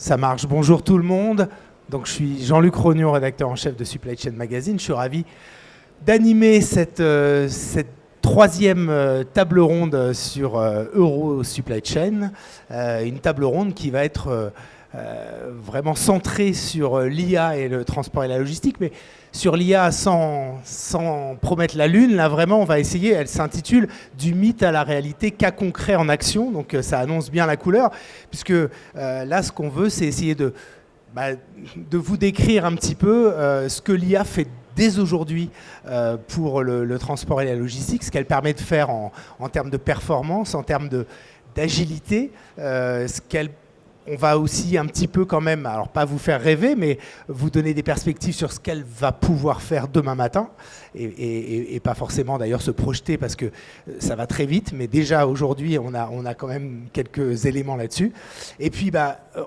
Ça marche. Bonjour tout le monde. Donc, je suis Jean-Luc Rognon, rédacteur en chef de Supply Chain Magazine. Je suis ravi d'animer cette troisième table ronde sur Euro Supply Chain. Une table ronde qui va être vraiment centrée sur l'IA et le transport et la logistique. Mais sur l'IA sans promettre la lune, là vraiment on va essayer, elle s'intitule « Du mythe à la réalité, cas concret en action ». Donc ça annonce bien la couleur, puisque là ce qu'on veut c'est essayer de vous décrire un petit peu ce que l'IA fait dès aujourd'hui pour le transport et la logistique, ce qu'elle permet de faire en termes de performance, en termes d'agilité, on va aussi un petit peu quand même, alors pas vous faire rêver, mais vous donner des perspectives sur ce qu'elle va pouvoir faire demain matin, et pas forcément d'ailleurs se projeter parce que ça va très vite, mais déjà aujourd'hui on a quand même quelques éléments là-dessus. Et puis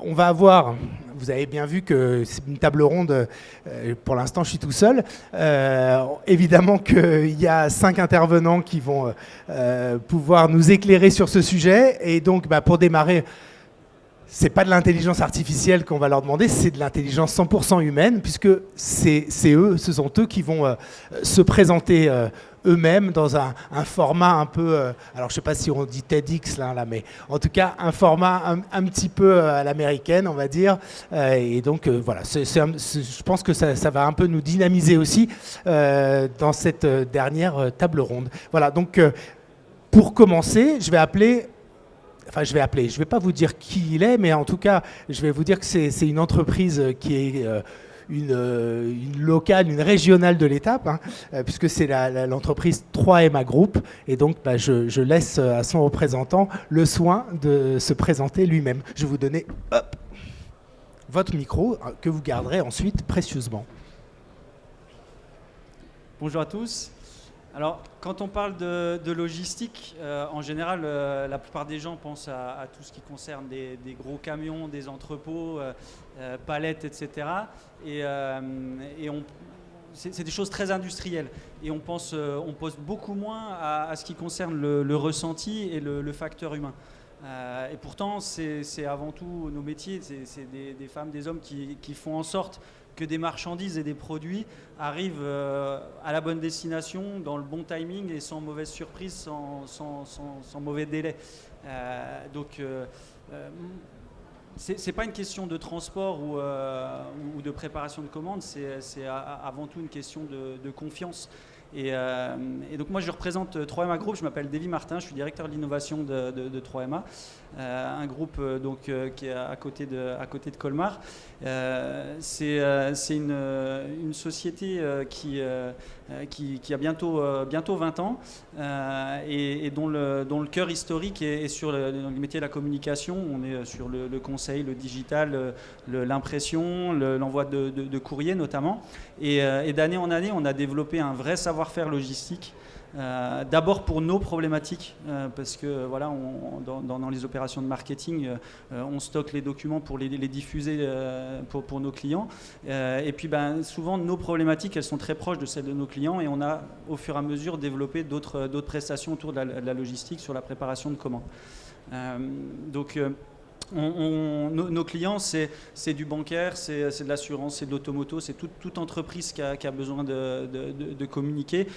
on va avoir, vous avez bien vu que c'est une table ronde, pour l'instant je suis tout seul, évidemment qu'il y a 5 intervenants qui vont pouvoir nous éclairer sur ce sujet, et donc pour démarrer, c'est pas de l'intelligence artificielle qu'on va leur demander, c'est de l'intelligence 100% humaine, puisque ce sont eux qui vont se présenter eux-mêmes dans un format un peu, alors je sais pas si on dit TEDx là, mais en tout cas un format un petit peu à l'américaine, on va dire, et donc voilà, je pense que ça va un peu nous dynamiser aussi dans cette dernière table ronde. Voilà, donc pour commencer, je vais pas vous dire qui il est, mais en tout cas, je vais vous dire que c'est une entreprise qui est une locale, une régionale de l'étape, puisque c'est l'entreprise 3MA Group. Et donc, je laisse à son représentant le soin de se présenter lui-même. Je vais vous donner votre micro que vous garderez ensuite précieusement. Bonjour à tous. Alors, quand on parle de logistique, en général, la plupart des gens pensent à tout ce qui concerne des gros camions, des entrepôts, palettes, etc. Et c'est des choses très industrielles. Et on pose beaucoup moins à ce qui concerne le ressenti et le facteur humain. Et pourtant, c'est avant tout nos métiers, c'est des femmes, des hommes qui font en sorte que des marchandises et des produits arrivent à la bonne destination, dans le bon timing et sans mauvaise surprise, sans mauvais délai. Donc, c'est pas une question de transport ou de préparation de commandes, c'est avant tout une question de confiance. Et donc moi je représente 3MA Group, je m'appelle Davy Martin, je suis directeur de l'innovation de 3MA, un groupe qui est à côté de Colmar. C'est une société qui a bientôt 20 ans et dont le cœur historique est sur le métier de la communication. On est sur le conseil, le digital, l'impression, l'envoi de courrier notamment. Et d'année en année, on a développé un vrai savoir-faire logistique. D'abord pour nos problématiques, parce que voilà, dans les opérations de marketing, on stocke les documents pour les diffuser pour nos clients. Et puis souvent, nos problématiques, elles sont très proches de celles de nos clients, et on a au fur et à mesure développé d'autres prestations autour de la logistique sur la préparation de commandes. Nos clients, c'est du bancaire, c'est de l'assurance, c'est de l'automoto, c'est toute entreprise qui a besoin de communiquer,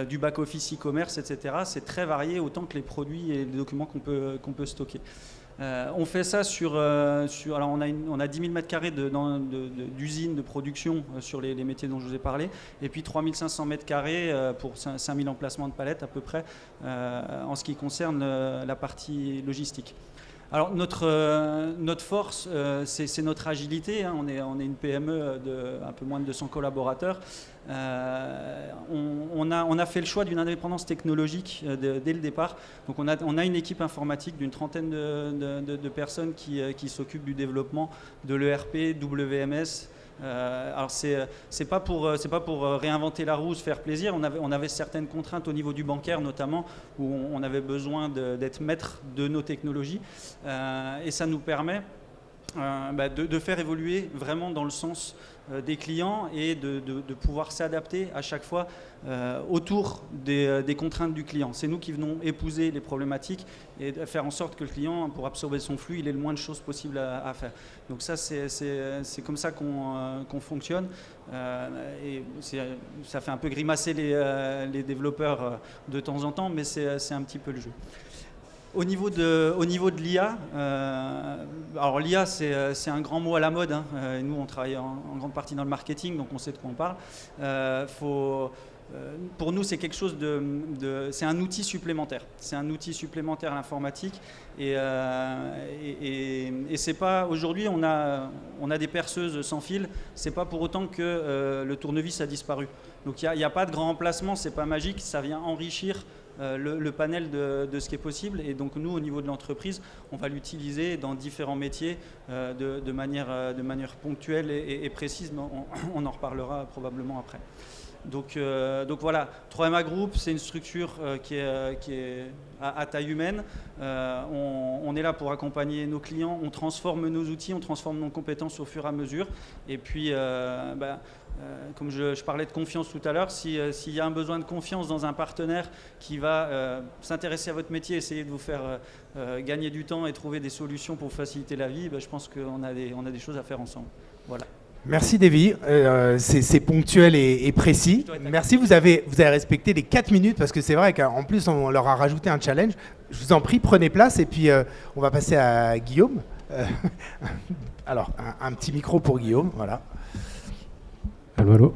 du back-office e-commerce, etc. C'est très varié, autant que les produits et les documents qu'on peut stocker. On fait ça alors on a 10 000 m² d'usines de production sur les métiers dont je vous ai parlé, et puis 3 500 m² pour 5 000 emplacements de palettes à peu près en ce qui concerne la partie logistique. Alors notre force, c'est notre agilité, hein. On est une PME de un peu moins de 200 collaborateurs. On a fait le choix d'une indépendance technologique dès le départ. Donc on a une équipe informatique d'une trentaine de personnes qui s'occupent du développement de l'ERP, WMS. Alors c'est pas pour réinventer la roue, se faire plaisir. On avait certaines contraintes au niveau du bancaire notamment, où on avait besoin d'être maître de nos technologies, et ça nous permet de faire évoluer vraiment dans le sens des clients et de pouvoir s'adapter à chaque fois autour des contraintes du client. C'est nous qui venons épouser les problématiques et faire en sorte que le client, pour absorber son flux, il ait le moins de choses possibles à faire. Donc ça, c'est comme ça qu'on fonctionne. Et ça fait un peu grimacer les développeurs de temps en temps, mais c'est un petit peu le jeu. Au niveau de l'IA, alors l'IA c'est un grand mot à la mode, hein. Nous on travaille en grande partie dans le marketing, donc on sait de quoi on parle. Pour nous c'est quelque chose c'est un outil supplémentaire. C'est un outil supplémentaire à l'informatique et c'est pas, aujourd'hui on a des perceuses sans fil, c'est pas pour autant que le tournevis a disparu. Donc il n'y a pas de grand remplacement, c'est pas magique, ça vient enrichir le panel de ce qui est possible. Et donc nous, au niveau de l'entreprise, on va l'utiliser dans différents métiers de manière ponctuelle et précise, mais on en reparlera probablement après. Donc voilà, 3MA Group, c'est une structure qui est à taille humaine. On est là pour accompagner nos clients, on transforme nos outils, on transforme nos compétences au fur et à mesure. Et puis, comme je parlais de confiance tout à l'heure, s'il y a un besoin de confiance dans un partenaire qui va s'intéresser à votre métier, essayer de vous faire gagner du temps et trouver des solutions pour faciliter la vie, je pense qu'on a des choses à faire ensemble. Voilà. Merci Davy, c'est ponctuel et précis. Merci, vous avez respecté les 4 minutes parce que c'est vrai qu'en plus on leur a rajouté un challenge. Je vous en prie, prenez place et puis on va passer à Guillaume. Alors, un petit micro pour Guillaume, voilà. Allô, allô.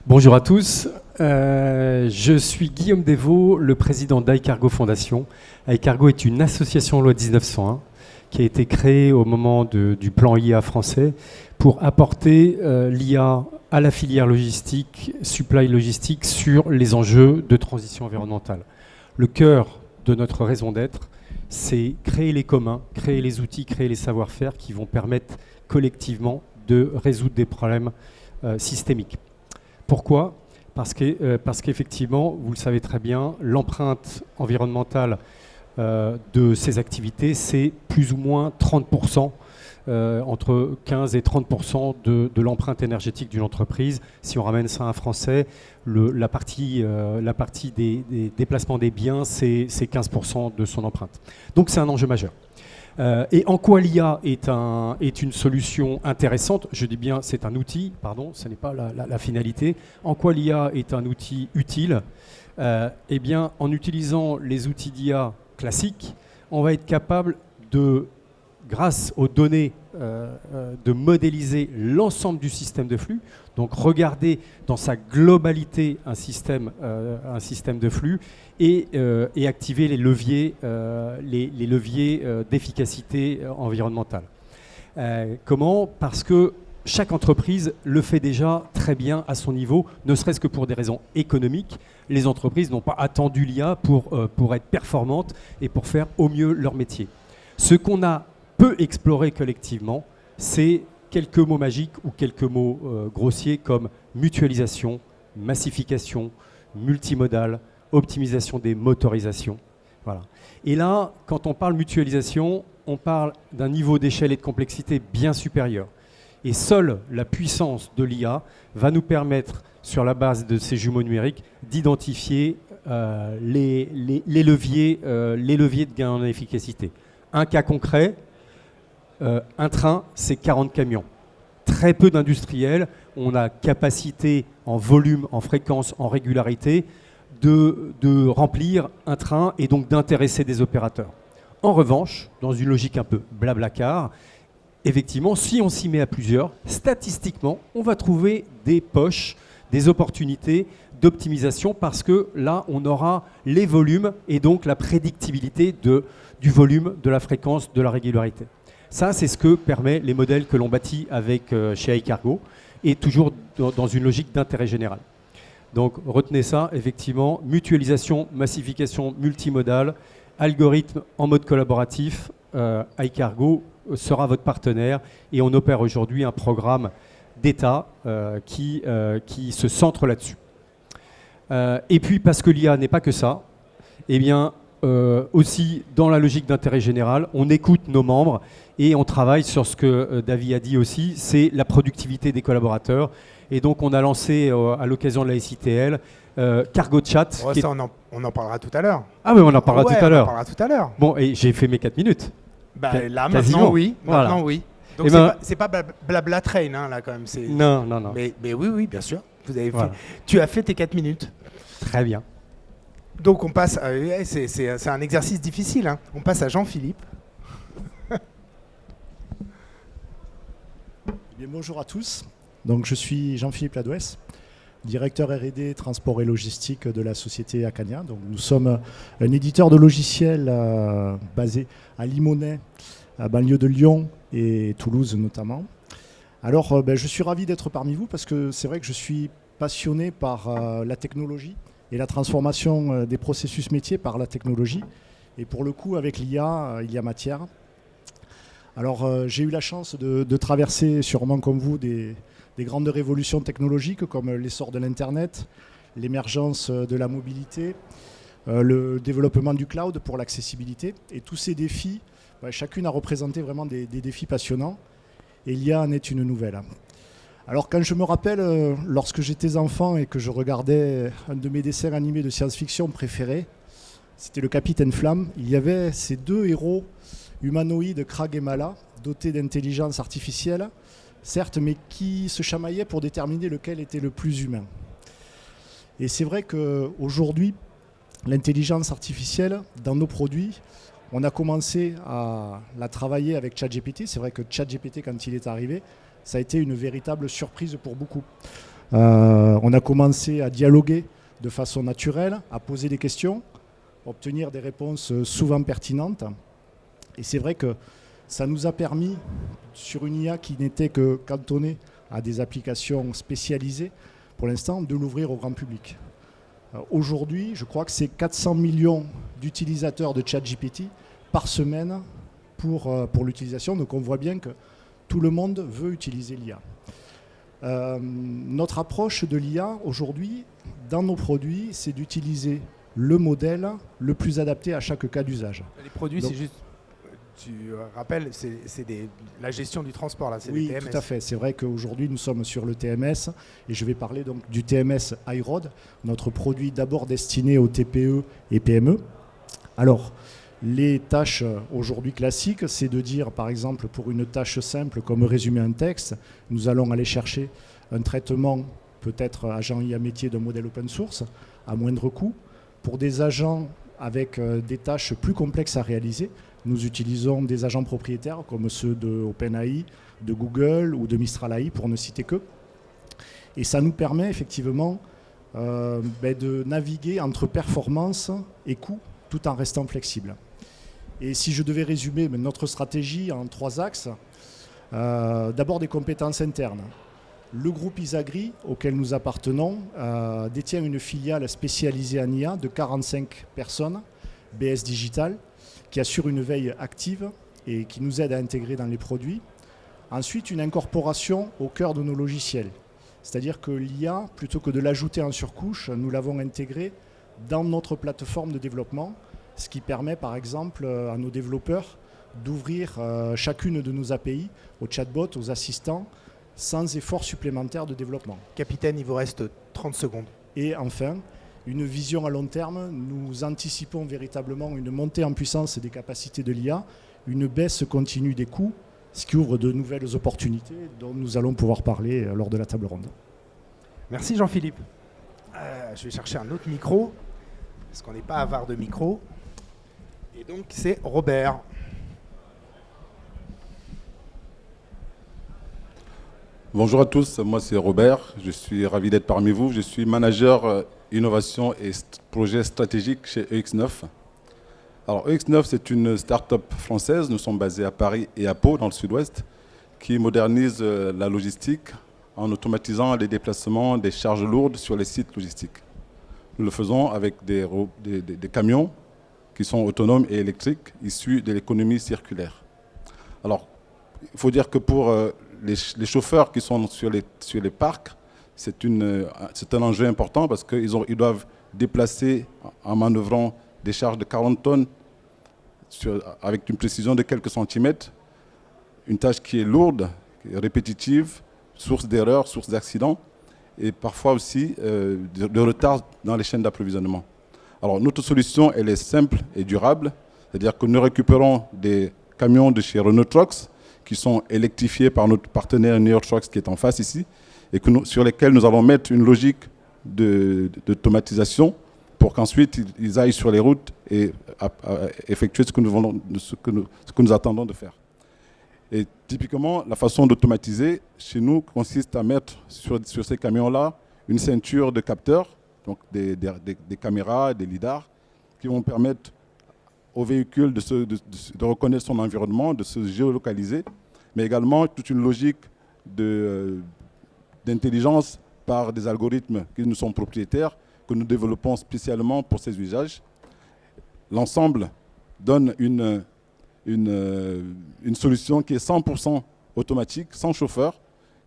Bonjour à tous, je suis Guillaume Desvaux, le président d'iCargo Fondation. iCargo est une association loi 1901 qui a été créée au moment du plan IA français pour apporter l'IA à la filière logistique, supply logistique, sur les enjeux de transition environnementale. Le cœur de notre raison d'être, c'est créer les communs, créer les outils, créer les savoir-faire qui vont permettre collectivement de résoudre des problèmes systémiques. Pourquoi ? Parce qu'effectivement, vous le savez très bien, l'empreinte environnementale de ces activités, c'est plus ou moins 30%, entre 15 et 30% de l'empreinte énergétique d'une entreprise. Si on ramène ça à un Français, la partie des déplacements des biens, c'est 15% de son empreinte. Donc c'est un enjeu majeur. Et en quoi l'IA est une solution intéressante, je dis bien c'est un outil, pardon, ce n'est pas la finalité. En quoi l'IA est un outil utile ? Eh bien, en utilisant les outils d'IA classiques, on va être capable de, grâce aux données, de modéliser l'ensemble du système de flux. Donc regarder dans sa globalité un système de flux et activer les leviers d'efficacité environnementale. Comment ? Parce que chaque entreprise le fait déjà très bien à son niveau, ne serait-ce que pour des raisons économiques. Les entreprises n'ont pas attendu l'IA pour être performantes et pour faire au mieux leur métier. Ce qu'on a peu exploré collectivement, c'est quelques mots magiques ou quelques mots grossiers comme mutualisation, massification, multimodal, optimisation des motorisations. Voilà. Et là, quand on parle mutualisation, on parle d'un niveau d'échelle et de complexité bien supérieur. Et seule la puissance de l'IA va nous permettre, sur la base de ces jumeaux numériques, d'identifier les leviers de gain en efficacité. Un cas concret, un train, c'est 40 camions. Très peu d'industriels ont la capacité en volume, en fréquence, en régularité de remplir un train et donc d'intéresser des opérateurs. En revanche, dans une logique un peu blablacar, effectivement, si on s'y met à plusieurs, statistiquement, on va trouver des poches, des opportunités d'optimisation parce que là, on aura les volumes et donc la prédictibilité du volume, de la fréquence, de la régularité. Ça, c'est ce que permettent les modèles que l'on bâtit chez iCargo et toujours dans une logique d'intérêt général. Donc, retenez ça, effectivement, mutualisation, massification multimodale, algorithme en mode collaboratif, iCargo sera votre partenaire et on opère aujourd'hui un programme d'État qui se centre là-dessus. Et puis, parce que l'IA n'est pas que ça, eh bien, aussi dans la logique d'intérêt général, on écoute nos membres et on travaille sur ce que David a dit aussi, c'est la productivité des collaborateurs. Et donc on a lancé à l'occasion de la SITL Cargo Chat. Oh, ça, on en parlera tout à l'heure. Ah oui, on en parlera tout à l'heure. On en parlera tout à l'heure. Bon, et j'ai fait mes 4 minutes. Bah, là, Quasiment. maintenant, oui. Voilà. Maintenant, oui. Donc, c'est pas blabla train, hein, là, quand même. Non. Mais oui, bien sûr. Vous avez Voilà. tu as fait tes 4 minutes. Très bien. Donc, on passe. C'est un exercice difficile. Hein. On passe à Jean-Philippe. Bien, bonjour à tous. Donc, je suis Jean-Philippe Ladouès, directeur R&D transport et logistique de la société Acania. Donc, nous sommes un éditeur de logiciels basé à Limonest, à banlieue de Lyon et Toulouse notamment. Alors, je suis ravi d'être parmi vous parce que c'est vrai que je suis passionné par la technologie et la transformation des processus métiers par la technologie. Et pour le coup, avec l'IA, il y a matière. Alors, j'ai eu la chance de traverser, sûrement comme vous, des grandes révolutions technologiques comme l'essor de l'Internet, l'émergence de la mobilité, le développement du cloud pour l'accessibilité. Et tous ces défis, chacune a représenté vraiment des défis passionnants. Et l'IA en est une nouvelle. Alors quand je me rappelle, lorsque j'étais enfant et que je regardais un de mes dessins animés de science-fiction préférés, c'était le Capitaine Flamme, il y avait ces deux héros humanoïdes, Krag et Mala, dotés d'intelligence artificielle, certes, mais qui se chamaillaient pour déterminer lequel était le plus humain. Et c'est vrai qu'aujourd'hui, l'intelligence artificielle, dans nos produits, on a commencé à la travailler avec ChatGPT. C'est vrai que ChatGPT, quand il est arrivé, ça a été une véritable surprise pour beaucoup. On a commencé à dialoguer de façon naturelle, à poser des questions, obtenir des réponses souvent pertinentes. Et c'est vrai que ça nous a permis, sur une IA qui n'était que cantonnée à des applications spécialisées, pour l'instant, de l'ouvrir au grand public. Aujourd'hui, je crois que c'est 400 millions d'utilisateurs de ChatGPT par semaine pour l'utilisation. Donc on voit bien que tout le monde veut utiliser l'IA. Notre approche de l'IA aujourd'hui, dans nos produits, c'est d'utiliser le modèle le plus adapté à chaque cas d'usage. Les produits, c'est juste... Tu rappelles, c'est la gestion du transport, là, c'est oui, le TMS. Tout à fait. C'est vrai qu'aujourd'hui, nous sommes sur le TMS et je vais parler donc du TMS iRoad, notre produit d'abord destiné aux TPE et PME. Alors, les tâches aujourd'hui classiques, c'est de dire, par exemple, pour une tâche simple comme résumer un texte, nous allons aller chercher un traitement, peut-être agent IA métier d'un modèle open source, à moindre coût. Pour des agents avec des tâches plus complexes à réaliser, nous utilisons des agents propriétaires comme ceux de OpenAI, de Google ou de Mistral AI, pour ne citer que. Et ça nous permet effectivement de naviguer entre performance et coût tout en restant flexible. Et si je devais résumer notre stratégie en 3 axes, d'abord des compétences internes. Le groupe Isagri, auquel nous appartenons, détient une filiale spécialisée en IA de 45 personnes, BS Digital, qui assure une veille active et qui nous aide à intégrer dans les produits. Ensuite, une incorporation au cœur de nos logiciels. C'est-à-dire que l'IA, plutôt que de l'ajouter en surcouche, nous l'avons intégrée dans notre plateforme de développement, ce qui permet par exemple à nos développeurs d'ouvrir chacune de nos API aux chatbots, aux assistants, sans effort supplémentaire de développement. Capitaine, il vous reste 30 secondes. Et enfin, une vision à long terme, nous anticipons véritablement une montée en puissance des capacités de l'IA, une baisse continue des coûts, ce qui ouvre de nouvelles opportunités dont nous allons pouvoir parler lors de la table ronde. Merci Jean-Philippe. Je vais chercher un autre micro, parce qu'on n'est pas avare de micro. Et donc c'est Robert. Bonjour à tous, moi c'est Robert, je suis ravi d'être parmi vous. Je suis manager innovation et projet stratégique chez EX9. Alors EX9 c'est une start-up française, nous sommes basés à Paris et à Pau dans le sud-ouest, qui modernise la logistique en automatisant les déplacements des charges lourdes sur les sites logistiques. Nous le faisons avec des camions qui sont autonomes et électriques, issus de l'économie circulaire. Alors, il faut dire que pour les chauffeurs qui sont sur les parcs, c'est un enjeu important parce qu'ils doivent déplacer en manœuvrant des charges de 40 tonnes avec une précision de quelques centimètres. Une tâche qui est lourde, qui est répétitive, source d'erreurs, source d'accidents et parfois aussi de retard dans les chaînes d'approvisionnement. Alors notre solution, elle est simple et durable, c'est-à-dire que nous récupérons des camions de chez Renault Trucks qui sont électrifiés par notre partenaire Neo Trucks qui est en face ici et sur lesquels nous allons mettre une logique d'automatisation pour qu'ensuite ils aillent sur les routes et effectuer ce que nous attendons de faire. Et typiquement, la façon d'automatiser chez nous consiste à mettre sur ces camions-là une ceinture de capteurs, donc des caméras, des lidars, qui vont permettre au véhicule de reconnaître son environnement, de se géolocaliser, mais également toute une logique d'intelligence par des algorithmes qui nous sont propriétaires, que nous développons spécialement pour ces usages. L'ensemble donne une solution qui est 100% automatique, sans chauffeur,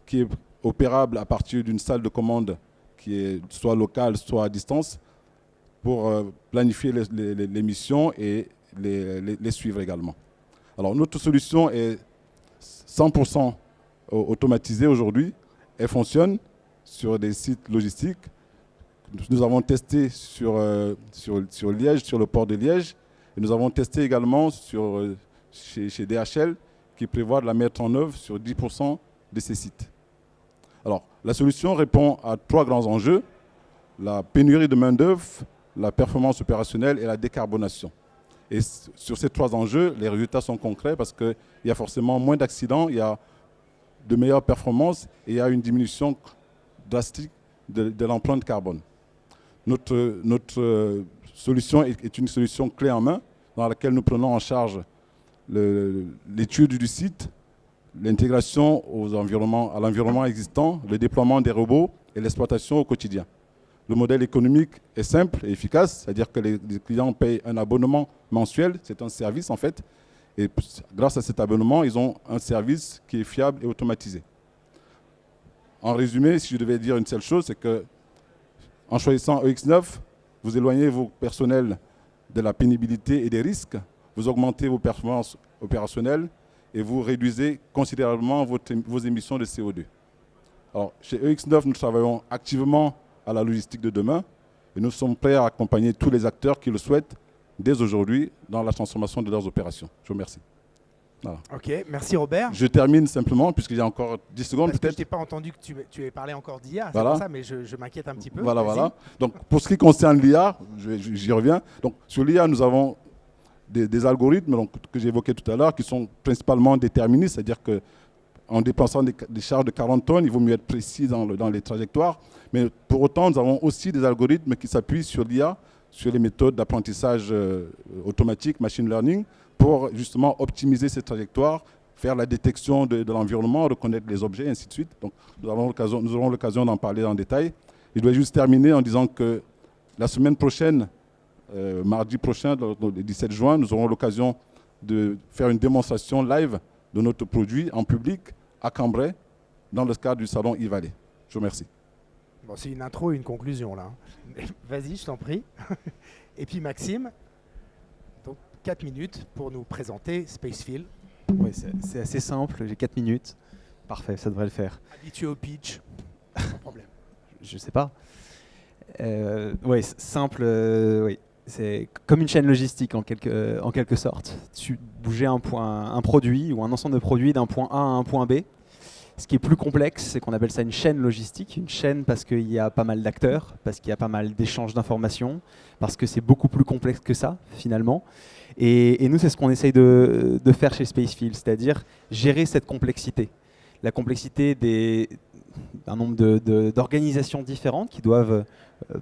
qui est opérable à partir d'une salle de commande qui est soit locale, soit à distance, pour planifier les missions et les suivre également. Alors notre solution est 100% automatisée aujourd'hui. Elle fonctionne sur des sites logistiques. Nous avons testé sur Liège, sur le port de Liège, et nous avons testé également chez DHL, qui prévoit de la mettre en œuvre sur 10% de ces sites. Alors, la solution répond à 3 grands enjeux: la pénurie de main-d'œuvre, la performance opérationnelle et la décarbonation. Et sur ces 3 enjeux, les résultats sont concrets parce qu'il y a forcément moins d'accidents, il y a de meilleures performances et il y a une diminution drastique de l'empreinte carbone. Notre solution est une solution clé en main dans laquelle nous prenons en charge l'étude du site, l'intégration à l'environnement existant, le déploiement des robots et l'exploitation au quotidien. Le modèle économique est simple et efficace, c'est-à-dire que les clients payent un abonnement mensuel, c'est un service en fait, et grâce à cet abonnement, ils ont un service qui est fiable et automatisé. En résumé, si je devais dire une seule chose, c'est que en choisissant EX9, vous éloignez vos personnels de la pénibilité et des risques, vous augmentez vos performances opérationnelles et vous réduisez considérablement vos émissions de CO2. Alors, chez EX9, nous travaillons activement à la logistique de demain et nous sommes prêts à accompagner tous les acteurs qui le souhaitent dès aujourd'hui dans la transformation de leurs opérations. Je vous remercie. Voilà. Ok, merci Robert. Je termine simplement, puisqu'il y a encore 10 secondes peut-être. Je peut-être. n'ai pas entendu que tu aies parlé encore d'IA, Voilà. c'est pour ça, mais je m'inquiète un petit peu. Voilà. Donc, pour ce qui concerne l'IA, j'y reviens. Donc, sur l'IA, nous avons des algorithmes donc, que j'évoquais tout à l'heure qui sont principalement déterministes, c'est-à-dire qu'en déplaçant des charges de 40 tonnes, il vaut mieux être précis dans les trajectoires. Mais pour autant, nous avons aussi des algorithmes qui s'appuient sur l'IA, sur les méthodes d'apprentissage automatique, machine learning, pour justement optimiser ces trajectoires, faire la détection de l'environnement, reconnaître les objets, et ainsi de suite. Donc, nous aurons l'occasion d'en parler en détail. Je dois juste terminer en disant que la semaine prochaine, mardi prochain, le 17 juin, nous aurons l'occasion de faire une démonstration live de notre produit en public à Cambrai, dans le cadre du salon e-Valley. Je vous remercie. Bon, c'est une intro et une conclusion là. Vas-y, je t'en prie. Et puis Maxime, donc 4 minutes pour nous présenter Spacefield. Oui, c'est assez simple, j'ai 4 minutes. Parfait, ça devrait le faire. Habitué au pitch, pas de problème. Je sais pas. Oui, simple, oui. C'est comme une chaîne logistique en quelque sorte. Tu bouger un produit ou un ensemble de produits d'un point A à un point B. Ce qui est plus complexe, c'est qu'on appelle ça une chaîne logistique. Une chaîne parce qu'il y a pas mal d'acteurs, parce qu'il y a pas mal d'échanges d'informations, parce que c'est beaucoup plus complexe que ça, finalement. Et nous, c'est ce qu'on essaye de faire chez Spacefield, c'est-à-dire gérer cette complexité. La complexité d'un nombre d'organisations différentes qui doivent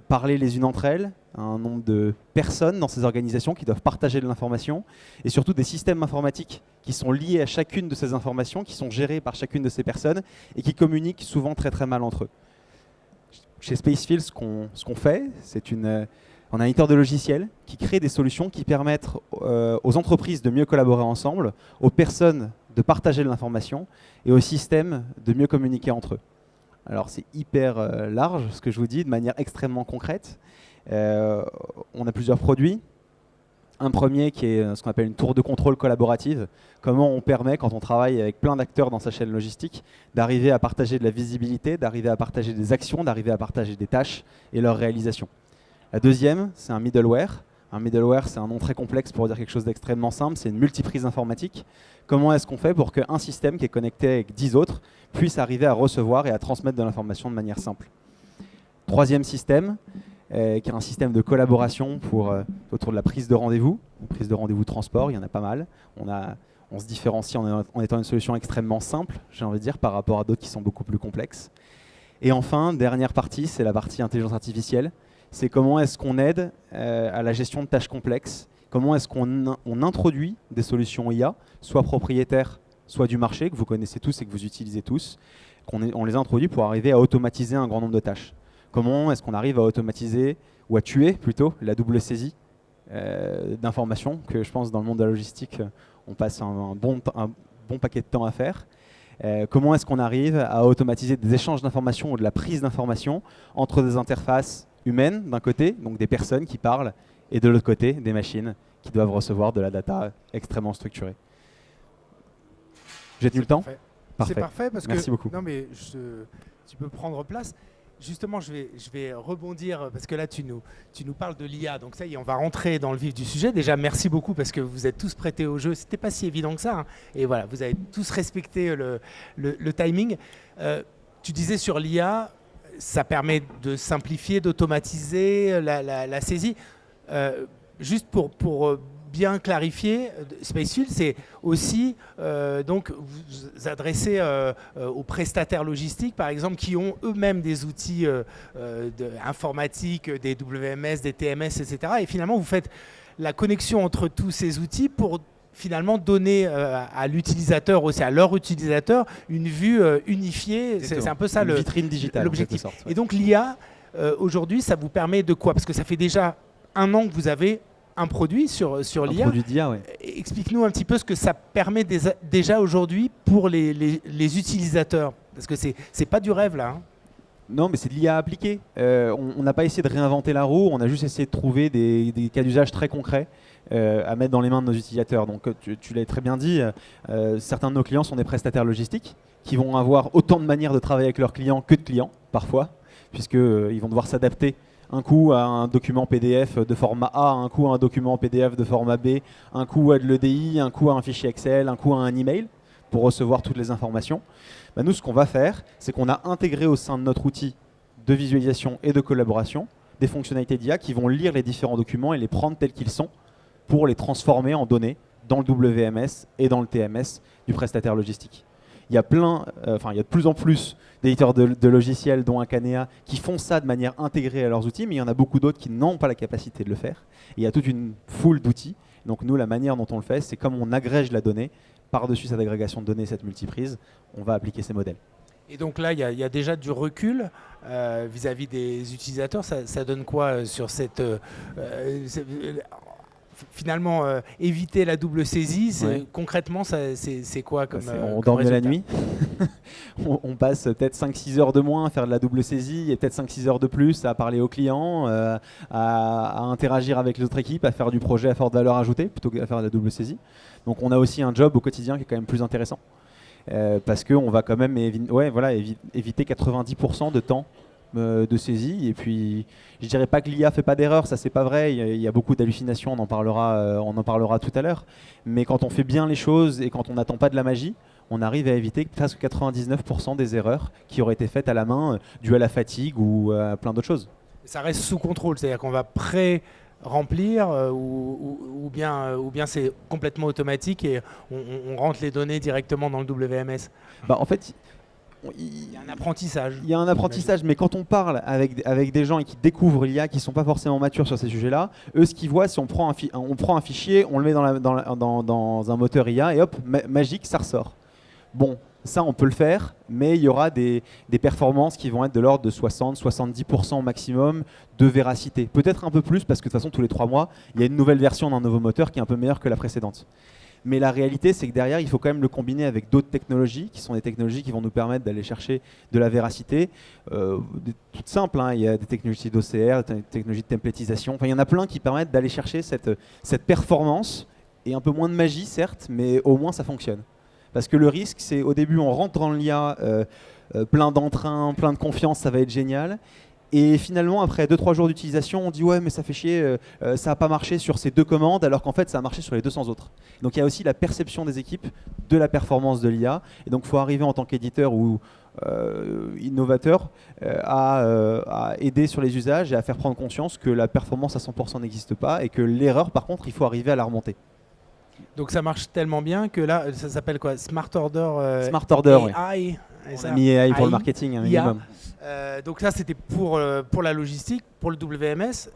parler les unes entre elles, un nombre de personnes dans ces organisations qui doivent partager de l'information, et surtout des systèmes informatiques qui sont liés à chacune de ces informations, qui sont gérés par chacune de ces personnes, et qui communiquent souvent très très mal entre eux. Chez Spacefield, ce qu'on fait, c'est un éditeur de logiciels qui crée des solutions qui permettent aux entreprises de mieux collaborer ensemble, aux personnes de partager de l'information, et aux systèmes de mieux communiquer entre eux. Alors c'est hyper large ce que je vous dis, de manière extrêmement concrète. On a plusieurs produits. Un premier qui est ce qu'on appelle une tour de contrôle collaborative. Comment on permet, quand on travaille avec plein d'acteurs dans sa chaîne logistique, d'arriver à partager de la visibilité, d'arriver à partager des actions, d'arriver à partager des tâches et leur réalisation. La deuxième, c'est un middleware. Un middleware, c'est un nom très complexe pour dire quelque chose d'extrêmement simple, c'est une multiprise informatique. Comment est-ce qu'on fait pour qu'un système qui est connecté avec 10 autres puisse arriver à recevoir et à transmettre de l'information de manière simple? Troisième système, qui est un système de collaboration autour de la prise de rendez-vous. Prise de rendez-vous transport, il y en a pas mal. On se différencie en étant une solution extrêmement simple, j'ai envie de dire, par rapport à d'autres qui sont beaucoup plus complexes. Et enfin, dernière partie, c'est la partie intelligence artificielle. C'est comment est-ce qu'on aide à la gestion de tâches complexes, comment est-ce qu'on introduit des solutions IA, soit propriétaires, soit du marché, que vous connaissez tous et que vous utilisez tous, on les introduit pour arriver à automatiser un grand nombre de tâches. Comment est-ce qu'on arrive à automatiser, ou à tuer plutôt, la double saisie d'informations, que je pense dans le monde de la logistique, on passe un bon paquet de temps à faire. Comment est-ce qu'on arrive à automatiser des échanges d'informations ou de la prise d'informations entre des interfaces humaines d'un côté, donc des personnes qui parlent, et de l'autre côté, des machines qui doivent recevoir de la data extrêmement structurée. J'ai tenu le temps ? Parfait. C'est parfait parce Merci beaucoup. Non mais tu peux prendre place. Justement, je vais rebondir parce que là, tu nous parles de l'IA. Donc ça y est, on va rentrer dans le vif du sujet. Déjà, merci beaucoup parce que vous êtes tous prêtés au jeu. C'était pas si évident que ça. Hein. Et voilà, vous avez tous respecté le timing. Tu disais sur l'IA, ça permet de simplifier, d'automatiser la saisie. Juste pour bien clarifier, Spacefield, c'est aussi donc vous adresser aux prestataires logistiques, par exemple, qui ont eux-mêmes des outils informatiques, des WMS, des TMS, etc. Et finalement, vous faites la connexion entre tous ces outils pour finalement donner à l'utilisateur, aussi à leur utilisateur, une vue unifiée. C'est un peu ça une vitrine digitale, l'objectif. Ouais. Et donc l'IA, aujourd'hui, ça vous permet de quoi? Parce que ça fait déjà 1 an que vous avez un produit sur l'IA. Un produit d'IA, oui. Explique-nous un petit peu ce que ça permet déjà aujourd'hui pour les utilisateurs. Parce que c'est pas du rêve là. Hein. Non, mais c'est de l'IA appliquée. On n'a pas essayé de réinventer la roue, on a juste essayé de trouver des cas d'usage très concrets à mettre dans les mains de nos utilisateurs. Donc tu l'as très bien dit, certains de nos clients sont des prestataires logistiques qui vont avoir autant de manières de travailler avec leurs clients que de clients, parfois, puisqu'ils vont devoir s'adapter un coup à un document PDF de format A, un coup à un document PDF de format B, un coup à de l'EDI, un coup à un fichier Excel, un coup à un email pour recevoir toutes les informations. Bah nous, ce qu'on va faire, c'est qu'on a intégré au sein de notre outil de visualisation et de collaboration des fonctionnalités d'IA qui vont lire les différents documents et les prendre tels qu'ils sont pour les transformer en données dans le WMS et dans le TMS du prestataire logistique. Il y a de plus en plus d'éditeurs de logiciels, dont Akanea, qui font ça de manière intégrée à leurs outils, mais il y en a beaucoup d'autres qui n'ont pas la capacité de le faire. Et il y a toute une foule d'outils. Donc nous, la manière dont on le fait, c'est comme on agrège la donnée, par-dessus cette agrégation de données, cette multiprise, on va appliquer ces modèles. Et donc là, il y a déjà du recul vis-à-vis des utilisateurs. Ça donne quoi sur cette... finalement, éviter la double saisie, Ouais. Concrètement, c'est quoi comme on comme dort mieux la résultat? nuit. on passe peut-être 5-6 heures de moins à faire de la double saisie et peut-être 5-6 heures de plus à parler aux clients, à interagir avec les autres équipes, à faire du projet à forte valeur ajoutée plutôt qu'à faire de la double saisie. Donc on a aussi un job au quotidien qui est quand même plus intéressant parce qu'on va quand même éviter 90% de temps de saisie. Et puis je dirais pas que l'IA fait pas d'erreur, ça c'est pas vrai, il y a beaucoup d'hallucinations, on en parlera tout à l'heure, mais quand on fait bien les choses et quand on n'attend pas de la magie, on arrive à éviter presque 99% des erreurs qui auraient été faites à la main dues à la fatigue ou à plein d'autres choses. Ça reste sous contrôle, c'est-à-dire qu'on va remplir ou bien c'est complètement automatique et on rentre les données directement dans le WMS. Bah, en fait, il y a un apprentissage. Il y a un apprentissage, mais quand on parle avec des gens et qui découvrent l'IA, qui ne sont pas forcément matures sur ces sujets-là, eux, ce qu'ils voient, c'est on prend un fichier, on le met dans un moteur IA et hop, magique, ça ressort. Bon, ça, on peut le faire, mais il y aura des performances qui vont être de l'ordre de 60-70% maximum de véracité. Peut-être un peu plus, parce que de toute façon, tous les 3 mois, il y a une nouvelle version d'un nouveau moteur qui est un peu meilleure que la précédente. Mais la réalité, c'est que derrière, il faut quand même le combiner avec d'autres technologies, qui sont des technologies qui vont nous permettre d'aller chercher de la véracité. Toutes simples, hein. Il y a des technologies d'OCR, des technologies de templatisation. Enfin, il y en a plein qui permettent d'aller chercher cette performance et un peu moins de magie, certes, mais au moins ça fonctionne. Parce que le risque, c'est au début, on rentre dans l'IA, plein d'entrain, plein de confiance, ça va être génial. Et finalement, après 2-3 jours d'utilisation, on dit ouais, mais ça fait chier, ça n'a pas marché sur ces 2 commandes, alors qu'en fait, ça a marché sur les 200 autres. Donc il y a aussi la perception des équipes de la performance de l'IA. Et donc il faut arriver en tant qu'éditeur ou innovateur à aider sur les usages et à faire prendre conscience que la performance à 100% n'existe pas et que l'erreur, par contre, il faut arriver à la remonter. Donc ça marche tellement bien que là, ça s'appelle quoi? Smart Order Smart Order, oui. AI. On a mis AI pour le AI, marketing, un IA. minimum. Donc ça, c'était pour la logistique, pour le WMS.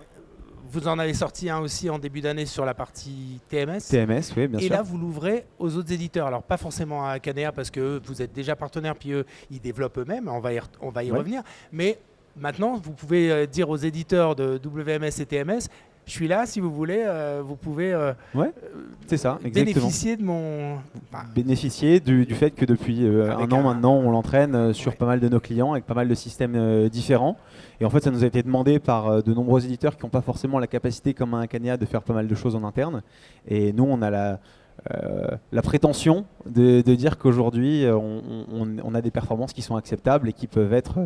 Vous en avez sorti un aussi en début d'année sur la partie TMS. TMS, oui, bien sûr. Et là, vous l'ouvrez aux autres éditeurs. Alors, pas forcément à Canea, parce que vous êtes déjà partenaire, puis eux, ils développent eux-mêmes. On va y revenir. Mais maintenant, vous pouvez dire aux éditeurs de WMS et TMS, je suis là, si vous voulez, vous pouvez c'est ça, exactement. bénéficier de mon... Bénéficier du fait que depuis un an maintenant, on l'entraîne sur pas mal de nos clients avec pas mal de systèmes différents. Et en fait, ça nous a été demandé par de nombreux éditeurs qui n'ont pas forcément la capacité, comme un Canea, de faire pas mal de choses en interne. Et nous, on a la prétention de dire qu'aujourd'hui, on a des performances qui sont acceptables et qui peuvent être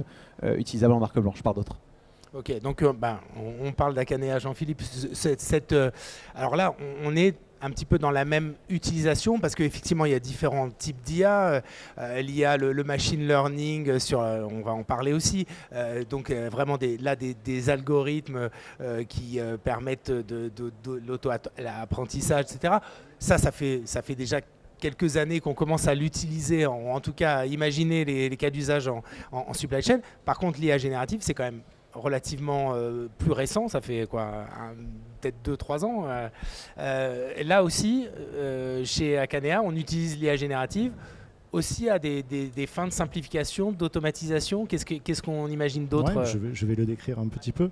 utilisables en marque blanche par d'autres. Ok, donc on parle d'Acanea, Jean-Philippe. Alors là, on est un petit peu dans la même utilisation parce qu'effectivement, il y a différents types d'IA. L'IA, le machine learning, on va en parler aussi. Donc vraiment des algorithmes qui permettent de l'auto-apprentissage, etc. Ça fait déjà quelques années qu'on commence à l'utiliser, en tout cas à imaginer les cas d'usage en supply chain. Par contre, l'IA générative, c'est quand même relativement plus récent, ça fait quoi, peut-être 2-3 ans. Là aussi, chez Acanea, on utilise l'IA générative aussi à des fins de simplification, d'automatisation. Qu'est-ce qu'on imagine d'autre? Je vais le décrire un petit peu.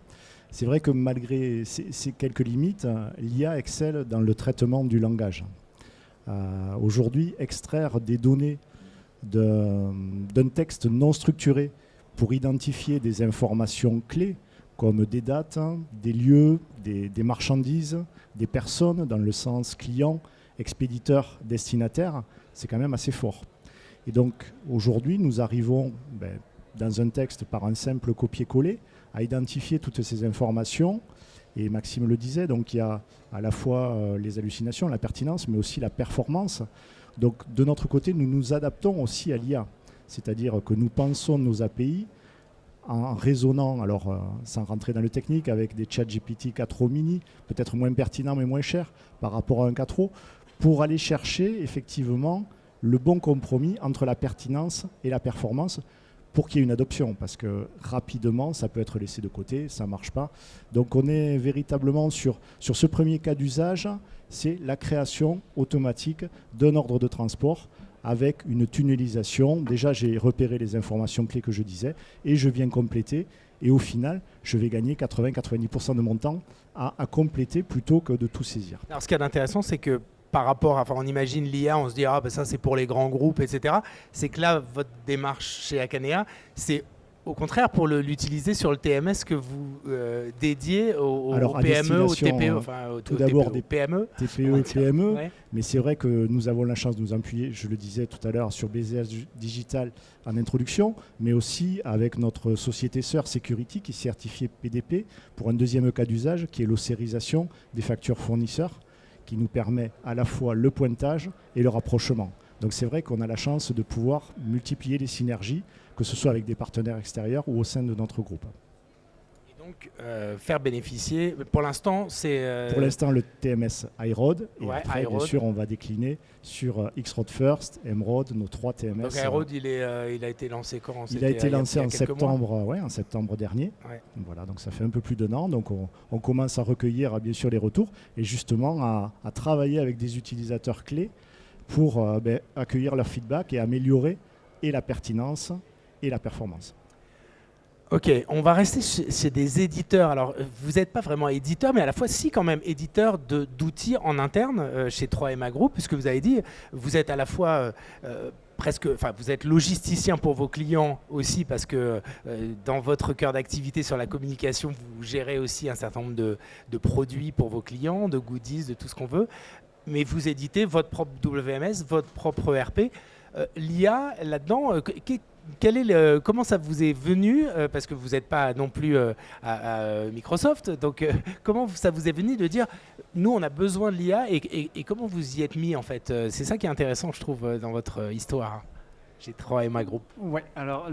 C'est vrai que malgré ces quelques limites, l'IA excelle dans le traitement du langage. Aujourd'hui, extraire des données d'un texte non structuré pour identifier des informations clés comme des dates, des lieux, des marchandises, des personnes dans le sens client, expéditeur, destinataire, c'est quand même assez fort. Et donc aujourd'hui, nous arrivons dans un texte par un simple copier-coller à identifier toutes ces informations. Et Maxime le disait, donc il y a à la fois les hallucinations, la pertinence, mais aussi la performance. Donc de notre côté, nous nous adaptons aussi à l'IA. C'est-à-dire que nous pensons nos API en raisonnant, alors sans rentrer dans le technique, avec des ChatGPT 4o mini, peut-être moins pertinents mais moins chers par rapport à un 4o, pour aller chercher effectivement le bon compromis entre la pertinence et la performance pour qu'il y ait une adoption, parce que rapidement, ça peut être laissé de côté, ça ne marche pas. Donc on est véritablement sur ce premier cas d'usage, c'est la création automatique d'un ordre de transport avec une tunnelisation. Déjà, j'ai repéré les informations clés que je disais et je viens compléter. Et au final, je vais gagner 80-90% de mon temps à compléter plutôt que de tout saisir. Alors, ce qui est intéressant, c'est que par rapport à, on imagine l'IA, on se dit ça c'est pour les grands groupes, etc. C'est que là, votre démarche chez Acanea, c'est au contraire pour l'utiliser sur le TMS que vous dédiez aux PME, aux TPE, tout d'abord des PME. TPE, PME, ouais. Mais c'est vrai que nous avons la chance de nous appuyer, je le disais tout à l'heure, sur BZH Digital en introduction, mais aussi avec notre société sœur Security qui est certifiée PDP pour un deuxième cas d'usage qui est l'ossérisation des factures fournisseurs qui nous permet à la fois le pointage et le rapprochement. Donc c'est vrai qu'on a la chance de pouvoir multiplier les synergies, que ce soit avec des partenaires extérieurs ou au sein de notre groupe. Et donc faire bénéficier, pour l'instant c'est... Pour l'instant le TMS iRoad, et après iRoad. bien sûr on va décliner sur X-Road First, M-Road, nos 3 TMS. Donc iRoad il a été lancé quand? Il a été lancé en septembre dernier. Ouais. Voilà, donc ça fait un peu plus d'1 an, donc on commence à recueillir bien sûr les retours et justement à travailler avec des utilisateurs clés pour accueillir leur feedback et améliorer et la pertinence et la performance. Ok, on va rester chez des éditeurs. Alors, vous n'êtes pas vraiment éditeur, mais à la fois, si, quand même, éditeur d'outils en interne chez 3MA Group, puisque vous avez dit, vous êtes à la fois presque, enfin, vous êtes logisticien pour vos clients aussi, parce que dans votre cœur d'activité sur la communication, vous gérez aussi un certain nombre de produits pour vos clients, de goodies, de tout ce qu'on veut. Mais vous éditez votre propre WMS, votre propre ERP. L'IA, là-dedans, comment ça vous est venu parce que vous n'êtes pas non plus à Microsoft, donc comment ça vous est venu de dire nous on a besoin de l'IA et comment vous y êtes mis en fait, c'est ça qui est intéressant je trouve dans votre histoire chez 3MA Group. Ouais, alors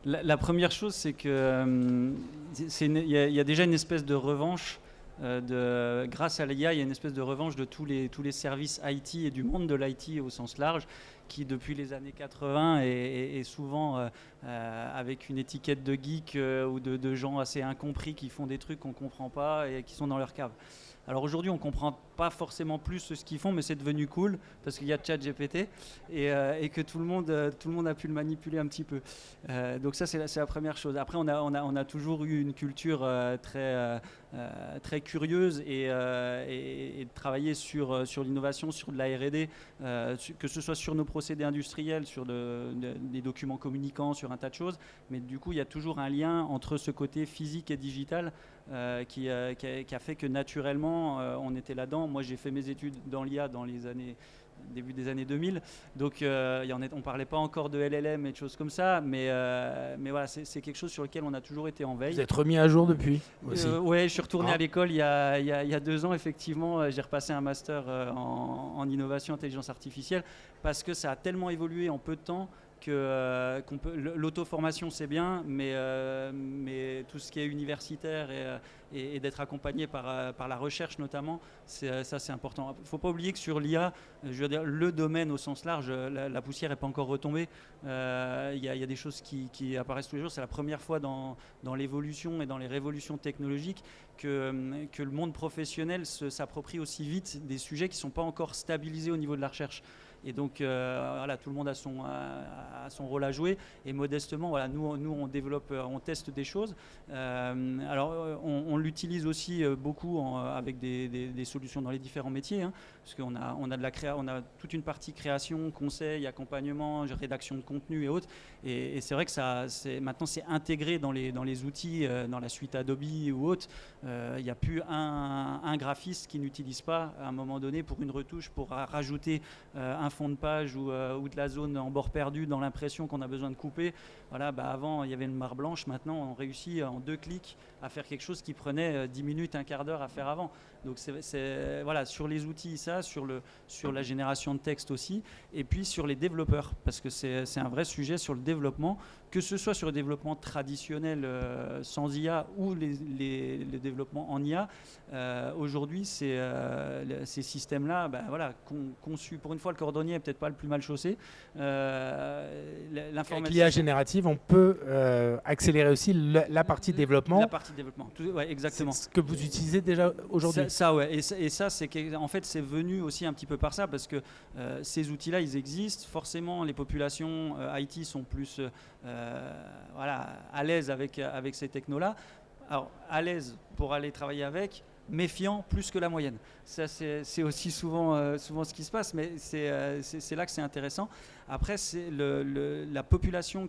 la première chose c'est que il y a déjà une espèce de revanche grâce à l'IA, il y a une espèce de revanche de tous les services IT et du monde de l'IT au sens large qui depuis les années 80 est souvent avec une étiquette de geek ou de gens assez incompris qui font des trucs qu'on ne comprend pas et qui sont dans leur cave. Alors aujourd'hui, on ne comprend pas forcément plus ce qu'ils font, mais c'est devenu cool parce qu'il y a ChatGPT et que tout le monde a pu le manipuler un petit peu. Donc ça, c'est la première chose. Après, on a toujours eu une culture très curieuse et de travailler sur l'innovation, sur de la R&D, que ce soit sur nos procédés industriels, sur des documents communicants, sur un tas de choses. Mais du coup, il y a toujours un lien entre ce côté physique et digital qui a fait que naturellement, on était là-dedans. Moi, j'ai fait mes études dans l'IA dans les début des années 2000, donc on ne parlait pas encore de LLM et de choses comme ça, mais voilà, c'est quelque chose sur lequel on a toujours été en veille. Vous êtes remis à jour depuis aussi. Ouais, je suis retourné à l'école il y a 2 ans, effectivement, j'ai repassé un master en innovation intelligence artificielle, parce que ça a tellement évolué en peu de temps l'auto-formation c'est bien, mais tout ce qui est universitaire et d'être accompagné par la recherche notamment, ça c'est important. Il ne faut pas oublier que sur l'IA, je veux dire, le domaine au sens large, la poussière n'est pas encore retombée. Il y a des choses qui apparaissent tous les jours. C'est la première fois dans l'évolution et dans les révolutions technologiques que le monde professionnel s'approprie aussi vite des sujets qui ne sont pas encore stabilisés au niveau de la recherche. Et donc, voilà, tout le monde a son rôle à jouer. Et modestement, voilà, nous on développe, on teste des choses. Alors, on l'utilise aussi beaucoup avec des solutions dans les différents métiers, hein, parce qu'on a on a toute une partie création, conseil, accompagnement, rédaction de contenu et autres. Et c'est vrai que maintenant c'est intégré dans les outils, dans la suite Adobe ou autre. Il n'y a plus un graphiste qui n'utilise pas à un moment donné pour une retouche, pour rajouter un fond de page ou de la zone en bord perdu dans l'impression qu'on a besoin de couper. Voilà, avant il y avait une barre blanche, maintenant on réussit en 2 clics à faire quelque chose qui prenait 10 minutes, un quart d'heure à faire avant. Donc voilà, sur les outils, sur la génération de texte aussi, et puis sur les développeurs, parce que c'est un vrai sujet sur le développement, que ce soit sur le développement traditionnel sans IA ou les développements en IA. Aujourd'hui, ces systèmes-là, voilà, conçus, pour une fois, le cordonnier n'est peut-être pas le plus mal chaussé. Avec l'IA générative, on peut accélérer aussi la partie développement. La partie développement, ouais, exactement. C'est ce que vous utilisez déjà aujourd'hui. Ça, ouais. Et ça, en fait, c'est venu aussi un petit peu par ça, parce que ces outils-là, ils existent. Forcément, les populations IT sont plus voilà, à l'aise avec ces technos-là. Alors, à l'aise pour aller travailler avec, méfiant plus que la moyenne. Ça, c'est aussi souvent ce qui se passe, mais c'est là que c'est intéressant. Après, c'est la population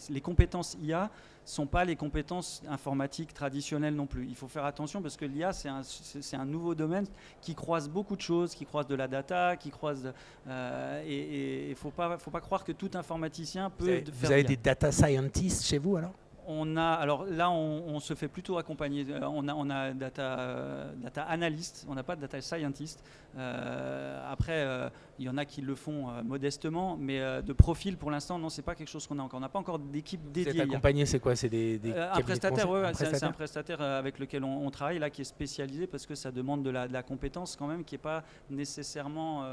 les compétences IA sont pas les compétences informatiques traditionnelles non plus. Il faut faire attention parce que l'IA, c'est un nouveau domaine qui croise beaucoup de choses, qui croise de la data, qui croise et il faut pas croire que tout informaticien peut faire. Vous avez des data scientists chez vous alors? Alors là, on se fait plutôt accompagner. On a data analyst, on n'a pas de data scientist. Après, il y en a qui le font modestement, mais de profil pour l'instant, non, c'est pas quelque chose qu'on a encore. On n'a pas encore d'équipe dédiée. Vous êtes accompagné, c'est quoi? C'est un prestataire, c'est un prestataire avec lequel on travaille là, qui est spécialisé parce que ça demande de la compétence quand même, qui est pas nécessairement,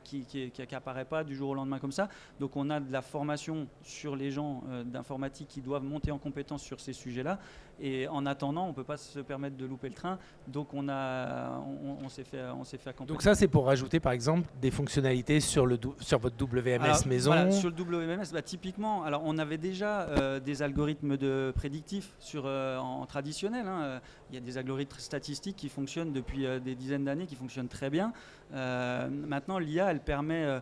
qui apparaît pas du jour au lendemain comme ça. Donc on a de la formation sur les gens d'informatique qui doivent monter en compétence sur ces sujets-là. Et en attendant, on ne peut pas se permettre de louper le train. Donc on s'est fait accompagner. Donc ça, c'est pour rajouter par exemple des fonctionnalités sur votre WMS Alors, maison. Voilà, sur le WMS, typiquement, alors on avait déjà des algorithmes de prédictifs en traditionnel. Hein. Il y a des algorithmes statistiques qui fonctionnent depuis des dizaines d'années, qui fonctionnent très bien. Maintenant, l'IA, elle permet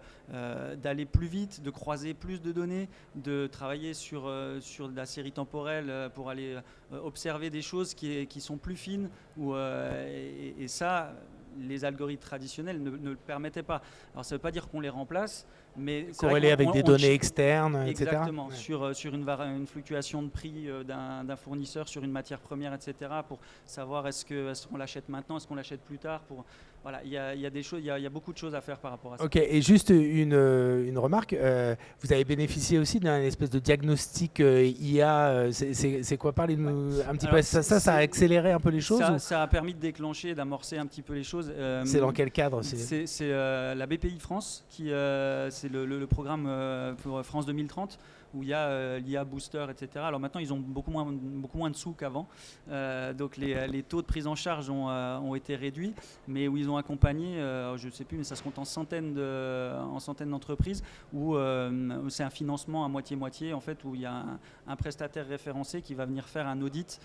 d'aller plus vite, de croiser plus de données, de travailler sur la série temporelle pour aller observer des choses qui sont plus fines. Et ça, les algorithmes traditionnels ne le permettaient pas. Alors ça ne veut pas dire qu'on les remplace, mais corrélé avec des données externes, etc. Exactement, sur une fluctuation de prix d'un fournisseur sur une matière première, etc. pour savoir est-ce qu'on l'achète maintenant, est-ce qu'on l'achète plus tard. Voilà, il y a des choses, il y a beaucoup de choses à faire par rapport à ça. Ok, et juste une remarque, vous avez bénéficié aussi d'un espèce de diagnostic IA, c'est quoi? Parlez-nous un petit peu. Ça a accéléré un peu les choses ça a permis de déclencher, d'amorcer un petit peu les choses. C'est dans quel cadre? C'est la BPI France, c'est le programme pour France 2030, où il y a l'IA Booster, etc. Alors maintenant, ils ont beaucoup moins de sous qu'avant. Donc les taux de prise en charge ont été réduits, mais où ils ont accompagné, je ne sais plus, mais ça se compte en centaines d'entreprises, où c'est un financement à moitié-moitié, en fait, où il y a un prestataire référencé qui va venir faire un audit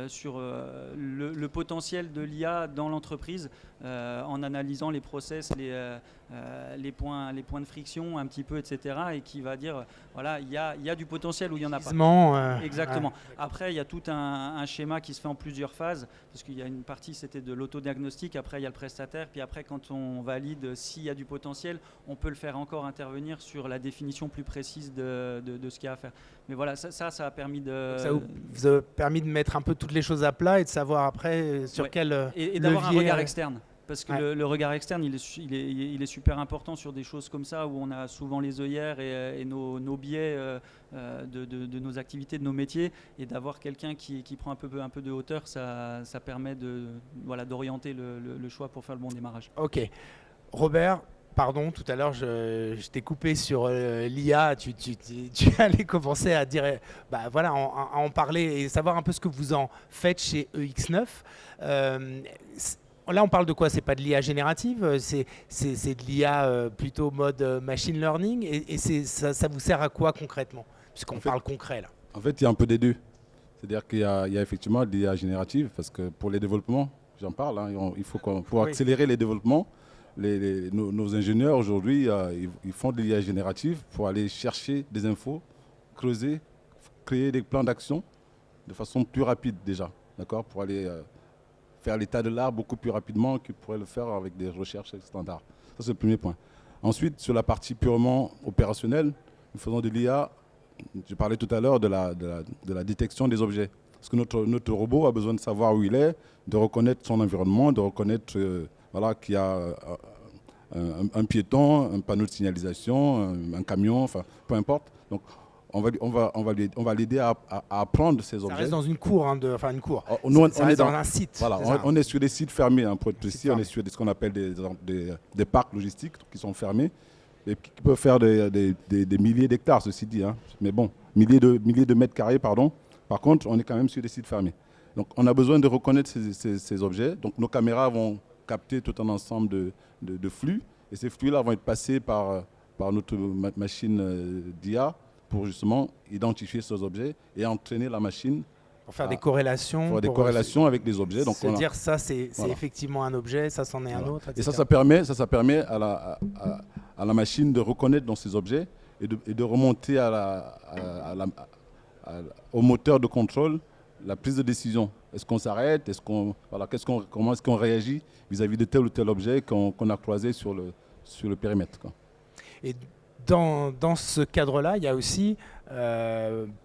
sur le potentiel de l'IA dans l'entreprise, en analysant les process, les points de friction un petit peu, etc. Et qui va dire, voilà, il y a du potentiel ou il n'y en a pas. Exactement. Ouais. Après, il y a tout un schéma qui se fait en plusieurs phases, parce qu'il y a une partie, c'était de l'autodiagnostic, après il y a le prestataire, puis après quand on valide s'il y a du potentiel, on peut le faire encore intervenir sur la définition plus précise de ce qu'il y a à faire. Mais voilà, ça a permis de... Ça vous a permis de mettre un peu toutes les choses à plat et de savoir après sur quel et d'avoir un regard externe. Parce que le regard externe, il est super important sur des choses comme ça, où on a souvent les œillères et nos biais de nos activités, de nos métiers, et d'avoir quelqu'un qui prend un peu de hauteur, ça permet d'orienter le choix pour faire le bon démarrage. Ok. Robert, pardon, tout à l'heure je t'ai coupé sur l'IA, tu allais commencer à dire, à en parler et savoir un peu ce que vous en faites chez EX9. Là, on parle de quoi? C'est pas de l'IA générative, c'est de l'IA plutôt mode machine learning. Et ça vous sert à quoi concrètement? Puisqu'on parle concret là. En fait, il y a un peu des deux. C'est-à-dire qu'il y a effectivement de l'IA générative, parce que pour les développements, j'en parle, hein, il faut pour accélérer les développements, nos ingénieurs aujourd'hui, ils font de l'IA générative pour aller chercher des infos, creuser, créer des plans d'action de façon plus rapide déjà, d'accord, pour aller faire l'état de l'art beaucoup plus rapidement qu'ils pourraient le faire avec des recherches standards. Ça, c'est le premier point. Ensuite, sur la partie purement opérationnelle, nous faisons de l'IA, je parlais tout à l'heure de la détection des objets. Parce que notre robot a besoin de savoir où il est, de reconnaître son environnement, de reconnaître qu'il y a un piéton, un panneau de signalisation, un camion, enfin, peu importe. Donc, on va l'aider à apprendre ces objets. Ça reste dans une cour, une cour. Nous, ça reste dans un site. Voilà, on est sur des sites fermés, pour être précis. On est sur ce qu'on appelle des parcs logistiques qui sont fermés et qui peuvent faire des milliers d'hectares, ceci dit. Hein. Mais bon, milliers de mètres carrés, pardon. Par contre, on est quand même sur des sites fermés. Donc, on a besoin de reconnaître ces objets. Donc, nos caméras vont capter tout un ensemble de flux. Et ces flux-là vont être passés par notre machine d'IA pour justement identifier ces objets et entraîner la machine pour faire des corrélations. Pour des corrélations avec des objets. Donc c'est-à-dire ça, c'est effectivement un objet, ça c'en est un autre, etc. Et ça permet à la machine de reconnaître dans ces objets et de remonter au moteur de contrôle la prise de décision. Est-ce qu'on s'arrête? Comment est-ce qu'on réagit vis-à-vis de tel ou tel objet qu'on a croisé sur le périmètre, quoi. Et dans ce cadre-là, il y a aussi,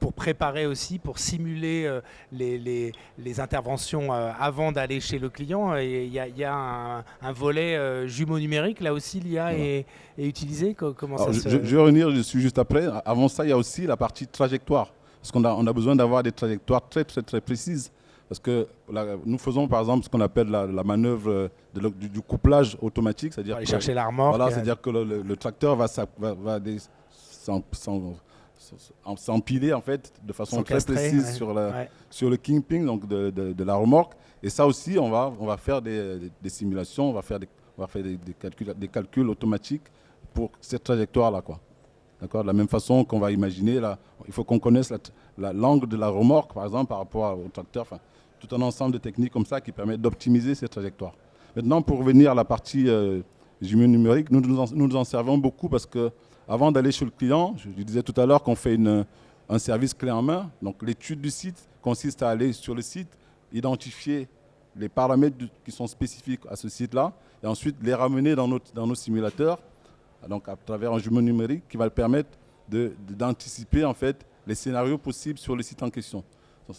pour préparer aussi, pour simuler les interventions avant d'aller chez le client, il y a un volet jumeau numérique. Là aussi, l'IA est utilisée. Je vais revenir dessus juste après. Avant ça, il y a aussi la partie trajectoire. Parce qu'on a besoin d'avoir des trajectoires très, très, très précises. Parce que nous faisons par exemple ce qu'on appelle la manœuvre du couplage automatique, c'est-à-dire aller chercher la remorque. Voilà, c'est-à-dire que le tracteur va s'empiler en fait de façon très S'encastrer, précise ouais. sur, Ouais. sur le kingpin donc de la remorque. Et ça aussi, on va faire des simulations, on va faire des calculs automatiques pour cette trajectoire-là, quoi. D'accord. De la même façon qu'on va imaginer, là, il faut qu'on connaisse l'angle de la remorque, par exemple, par rapport au tracteur. Enfin, tout un ensemble de techniques comme ça qui permettent d'optimiser ces trajectoires. Maintenant, pour revenir à la partie jumeau numérique, nous nous en servons beaucoup parce que avant d'aller chez le client, je disais tout à l'heure qu'on fait un service clé en main. Donc l'étude du site consiste à aller sur le site, identifier les paramètres qui sont spécifiques à ce site-là et ensuite les ramener dans nos simulateurs, donc à travers un jumeau numérique qui va le permettre d'anticiper en fait les scénarios possibles sur le site en question.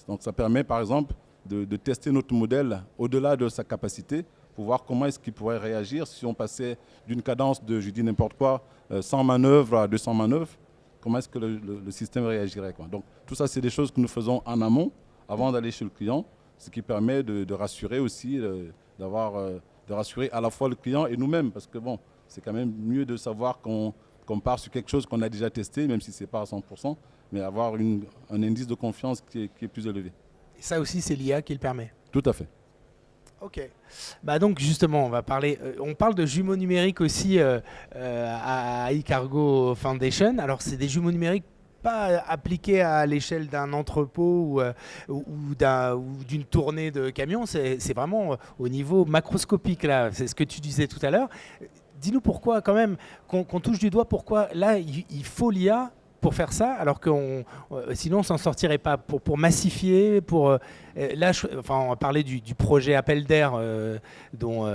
Donc ça permet par exemple de tester notre modèle au-delà de sa capacité pour voir comment est-ce qu'il pourrait réagir si on passait d'une cadence de, je dis n'importe quoi, 100 manœuvres à 200 manœuvres, comment est-ce que le système réagirait, quoi. Donc tout ça, c'est des choses que nous faisons en amont, avant d'aller chez le client, ce qui permet de rassurer aussi, de rassurer à la fois le client et nous-mêmes, parce que bon, c'est quand même mieux de savoir qu'on part sur quelque chose qu'on a déjà testé, même si ce n'est pas à 100%, mais avoir un indice de confiance qui est plus élevé. Et ça aussi, c'est l'IA qui le permet. Tout à fait. Ok. Bah donc justement, on va parler. On parle de jumeaux numériques aussi à iCargo Foundation. Alors c'est des jumeaux numériques pas appliqués à l'échelle d'un entrepôt ou d'une tournée de camions. C'est vraiment au niveau macroscopique là. C'est ce que tu disais tout à l'heure. Dis-nous pourquoi quand même qu'on touche du doigt. Pourquoi là il faut l'IA pour faire ça, alors que sinon on s'en sortirait pas, pour massifier, là, on va parler du projet Appel d'air dont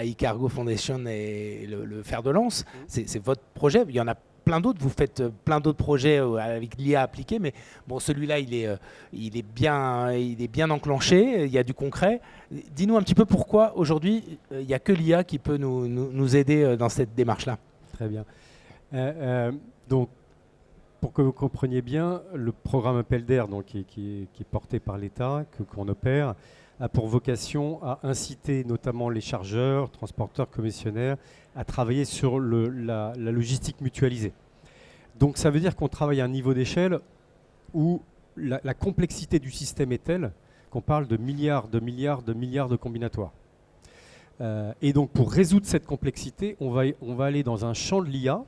iCargo Foundation est le fer de lance. C'est votre projet. Il y en a plein d'autres. Vous faites plein d'autres projets avec l'IA appliquée, mais bon, celui-là, il est bien enclenché. Il y a du concret. Dis-nous un petit peu pourquoi aujourd'hui il n'y a que l'IA qui peut nous aider dans cette démarche-là. Très bien. Donc, pour que vous compreniez bien, le programme Appel d'air, qui est porté par l'État, qu'on opère, a pour vocation à inciter notamment les chargeurs, transporteurs, commissionnaires à travailler sur la logistique mutualisée. Donc ça veut dire qu'on travaille à un niveau d'échelle où la complexité du système est telle qu'on parle de milliards de combinatoires. Et donc pour résoudre cette complexité, on va aller dans un champ de l'IA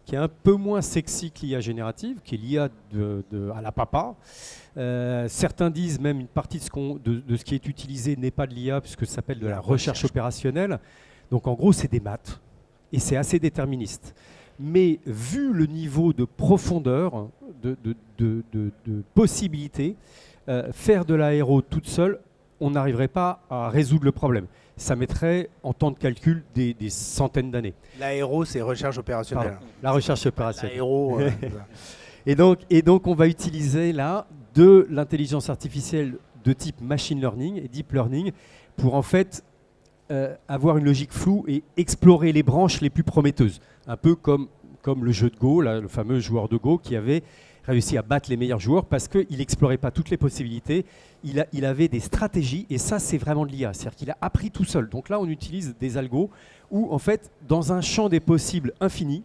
qui est un peu moins sexy que l'IA générative, qui est l'IA à la papa. Certains disent même une partie de ce qui est utilisé n'est pas de l'IA, puisque ça s'appelle de la recherche opérationnelle. Donc en gros, c'est des maths, et c'est assez déterministe. Mais vu le niveau de profondeur, de possibilités, faire de l'aéro toute seule, on n'arriverait pas à résoudre le problème. Ça mettrait en temps de calcul des centaines d'années. L'aéro, c'est recherche opérationnelle. Pardon, la recherche opérationnelle. L'aéro. Et donc, on va utiliser là de l'intelligence artificielle de type machine learning et deep learning pour en fait avoir une logique floue et explorer les branches les plus prometteuses. Un peu comme le jeu de Go, là, le fameux joueur de Go qui avait réussi à battre les meilleurs joueurs parce qu'il n'explorait pas toutes les possibilités, il avait des stratégies, et ça c'est vraiment de l'IA, c'est-à-dire qu'il a appris tout seul. Donc là on utilise des algos où en fait dans un champ des possibles infini,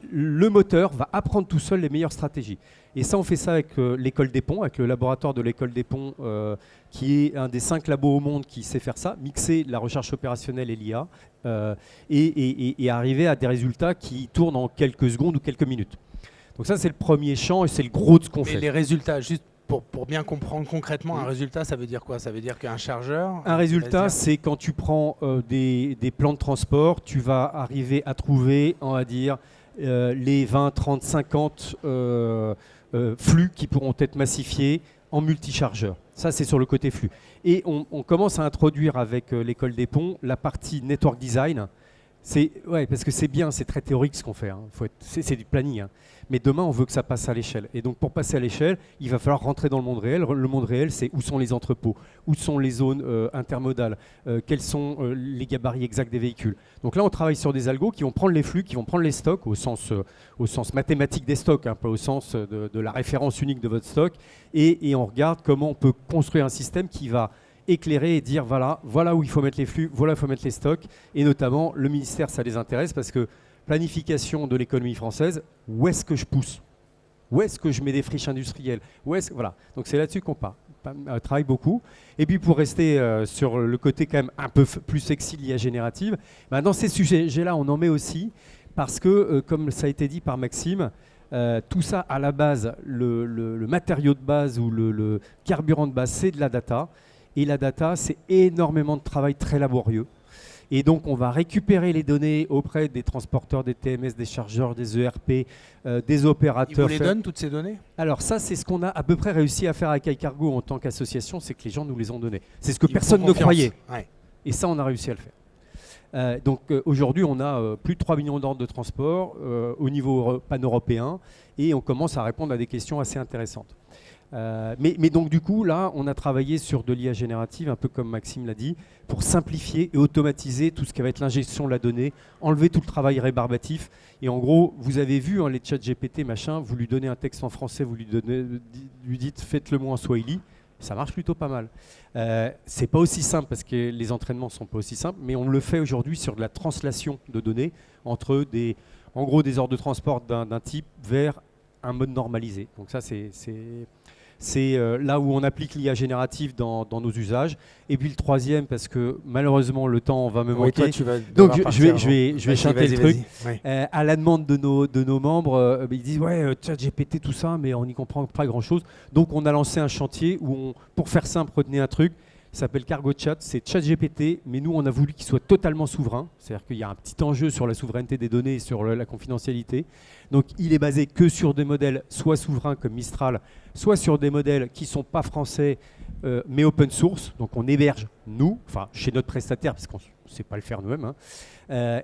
le moteur va apprendre tout seul les meilleures stratégies. Et ça on fait ça avec l'école des ponts, avec le laboratoire de l'école des ponts qui est un des 5 labos au monde qui sait faire ça, mixer la recherche opérationnelle et l'IA et arriver à des résultats qui tournent en quelques secondes ou quelques minutes. Donc ça, c'est le premier champ et c'est le gros de ce qu'on fait. Mais les résultats, juste pour bien comprendre concrètement, un résultat, ça veut dire quoi? Ça veut dire qu'un chargeur... Un résultat, c'est quand tu prends des plans de transport, tu vas arriver à trouver, on va dire, les 20, 30, 50 flux qui pourront être massifiés en multichargeur. Ça, c'est sur le côté flux. Et on commence à introduire avec l'école des ponts la partie network design. Ouais, parce que c'est bien, c'est très théorique ce qu'on fait. Hein. C'est du planning. Hein. Mais demain, on veut que ça passe à l'échelle. Et donc, pour passer à l'échelle, il va falloir rentrer dans le monde réel. Le monde réel, c'est où sont les entrepôts, où sont les zones intermodales, quels sont les gabarits exacts des véhicules. Donc là, on travaille sur des algos qui vont prendre les flux, qui vont prendre les stocks au sens mathématique des stocks, hein, pas au sens de la référence unique de votre stock. Et on regarde comment on peut construire un système qui va éclairer et dire voilà où il faut mettre les flux, voilà où il faut mettre les stocks. Et notamment, le ministère, ça les intéresse parce que planification de l'économie française, où est-ce que je pousse? Où est-ce que je mets des friches industrielles? Voilà. Donc c'est là-dessus qu'on travaille beaucoup. Et puis pour rester sur le côté quand même un peu plus sexy de l'IA générative, dans ces sujets-là, on en met aussi parce que, comme ça a été dit par Maxime, tout ça à la base, le matériau de base ou le carburant de base, c'est de la data. Et la data, c'est énormément de travail très laborieux. Et donc, on va récupérer les données auprès des transporteurs, des TMS, des chargeurs, des ERP, des opérateurs. Ils vous les donnent, toutes ces données? Alors ça, c'est ce qu'on a à peu près réussi à faire avec iCargo en tant qu'association, c'est que les gens nous les ont donnés. C'est ce que personne ne croyait. Ouais. Et ça, on a réussi à le faire. Donc aujourd'hui, on a plus de 3 millions d'ordres de transport au niveau pan-européen et on commence à répondre à des questions assez intéressantes. Mais donc du coup, là, on a travaillé sur de l'IA générative, un peu comme Maxime l'a dit, pour simplifier et automatiser tout ce qui va être l'ingestion de la donnée, enlever tout le travail rébarbatif. Et en gros, vous avez vu les chats GPT, machin, vous lui donnez un texte en français, vous lui dites faites-le-moi en swahili, ça marche plutôt pas mal. C'est pas aussi simple parce que les entraînements sont pas aussi simples, mais on le fait aujourd'hui sur de la translation de données entre des ordres de transport d'un type vers un mode normalisé. Donc ça, c'est là où on applique l'IA générative dans nos usages. Et puis le troisième, parce que malheureusement le temps va me manquer. Toi, tu vas donc je vais chanter le truc. Ouais. À la demande de nos membres, ils disent ouais, ChatGPT tout ça, mais on n'y comprend pas grand-chose. Donc on a lancé un chantier où pour faire simple, retenez un truc. Ça s'appelle Cargo Chat, c'est ChatGPT, mais nous on a voulu qu'il soit totalement souverain, c'est-à-dire qu'il y a un petit enjeu sur la souveraineté des données et sur la confidentialité. Donc il est basé que sur des modèles soit souverains comme Mistral, soit sur des modèles qui ne sont pas français mais open source, donc on héberge nous, enfin chez notre prestataire parce qu'on ne sait pas le faire nous-mêmes,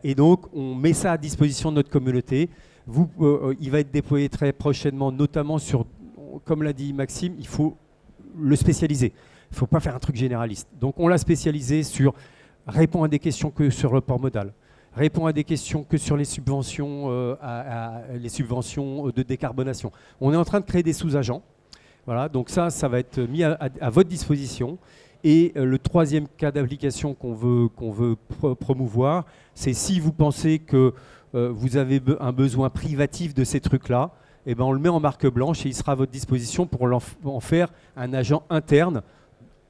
et donc on met ça à disposition de notre communauté. Il va être déployé très prochainement, notamment sur, comme l'a dit Maxime, il faut le spécialiser. Il ne faut pas faire un truc généraliste. Donc on l'a spécialisé sur répond à des questions que sur le port modal, répond à des questions que sur les subventions, les subventions de décarbonation. On est en train de créer des sous-agents. Voilà, donc ça va être mis à votre disposition. Et le troisième cas d'application qu'on veut promouvoir, c'est si vous pensez que vous avez un besoin privatif de ces trucs-là, eh ben on le met en marque blanche et il sera à votre disposition pour en faire un agent interne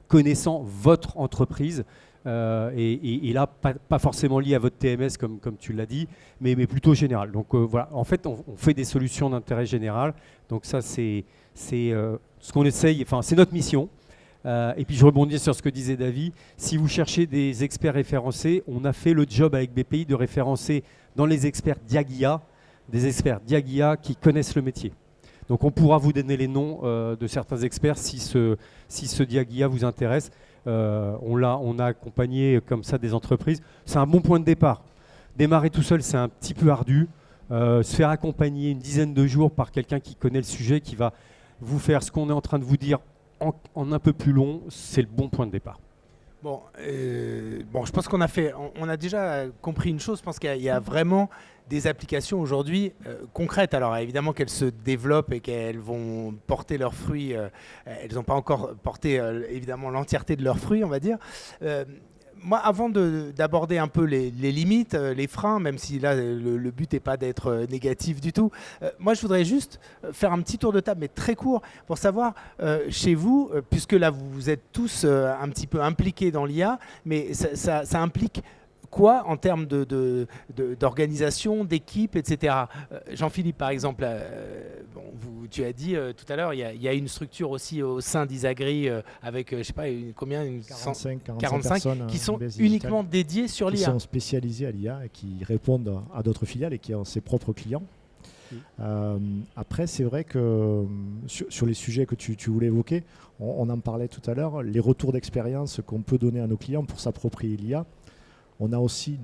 connaissant votre entreprise et là, pas forcément lié à votre TMS comme tu l'as dit, mais plutôt général. Donc voilà, en fait, on fait des solutions d'intérêt général. Donc ça, c'est ce qu'on essaye, enfin, c'est notre mission. Et puis je rebondis sur ce que disait David. Si vous cherchez des experts référencés, on a fait le job avec BPI de référencer dans les experts Diagia, des experts Diagia qui connaissent le métier. Donc on pourra vous donner les noms de certains experts si ce Diagia vous intéresse. On a accompagné comme ça des entreprises. C'est un bon point de départ. Démarrer tout seul, c'est un petit peu ardu. Se faire accompagner une dizaine de jours par quelqu'un qui connaît le sujet, qui va vous faire ce qu'on est en train de vous dire en un peu plus long, c'est le bon point de départ. Bon, je pense qu'on a déjà compris une chose. Je pense qu'il y a vraiment des applications aujourd'hui concrètes. Alors évidemment qu'elles se développent et qu'elles vont porter leurs fruits. Elles n'ont pas encore porté évidemment l'entièreté de leurs fruits, on va dire. Moi, avant d'aborder un peu les limites, les freins, même si là, le but n'est pas d'être négatif du tout, moi, je voudrais juste faire un petit tour de table, mais très court, pour savoir, chez vous, puisque là, vous êtes tous un petit peu impliqués dans l'IA, mais ça implique quoi en termes d'organisation, d'équipe, etc. Jean-Philippe, par exemple, tu as dit tout à l'heure, il y a une structure aussi au sein d'Isagri avec, je ne sais pas, combien 45 personnes qui sont uniquement dédiées sur l'IA. Qui sont spécialisées à l'IA et qui répondent à d'autres filiales et qui ont ses propres clients. Après, c'est vrai que sur les sujets que tu voulais évoquer, on en parlait tout à l'heure, les retours d'expérience qu'on peut donner à nos clients pour s'approprier l'IA. On a aussi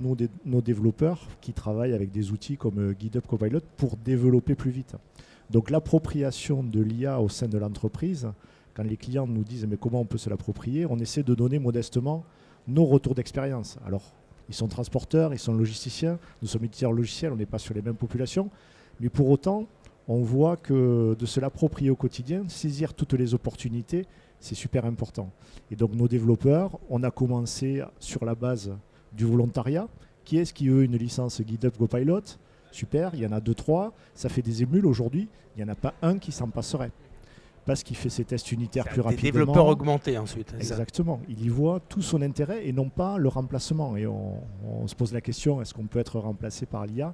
nos développeurs qui travaillent avec des outils comme GitHub Copilot pour développer plus vite. Donc l'appropriation de l'IA au sein de l'entreprise, quand les clients nous disent mais comment on peut se l'approprier, on essaie de donner modestement nos retours d'expérience. Alors, ils sont transporteurs, ils sont logisticiens, nous sommes éditeurs logiciels, on n'est pas sur les mêmes populations, mais pour autant, on voit que de se l'approprier au quotidien, saisir toutes les opportunités, c'est super important. Et donc nos développeurs, on a commencé sur la base du volontariat. Qui est-ce qui veut une licence GitHub Copilot? super, il y en a 2-3, ça fait des émules aujourd'hui, il n'y en a pas un qui s'en passerait. Parce qu'il fait ses tests unitaires plus rapidement. Des développeurs augmentés ensuite. Exactement. Il y voit tout son intérêt et non pas le remplacement. Et on se pose la question, est-ce qu'on peut être remplacé par l'IA ?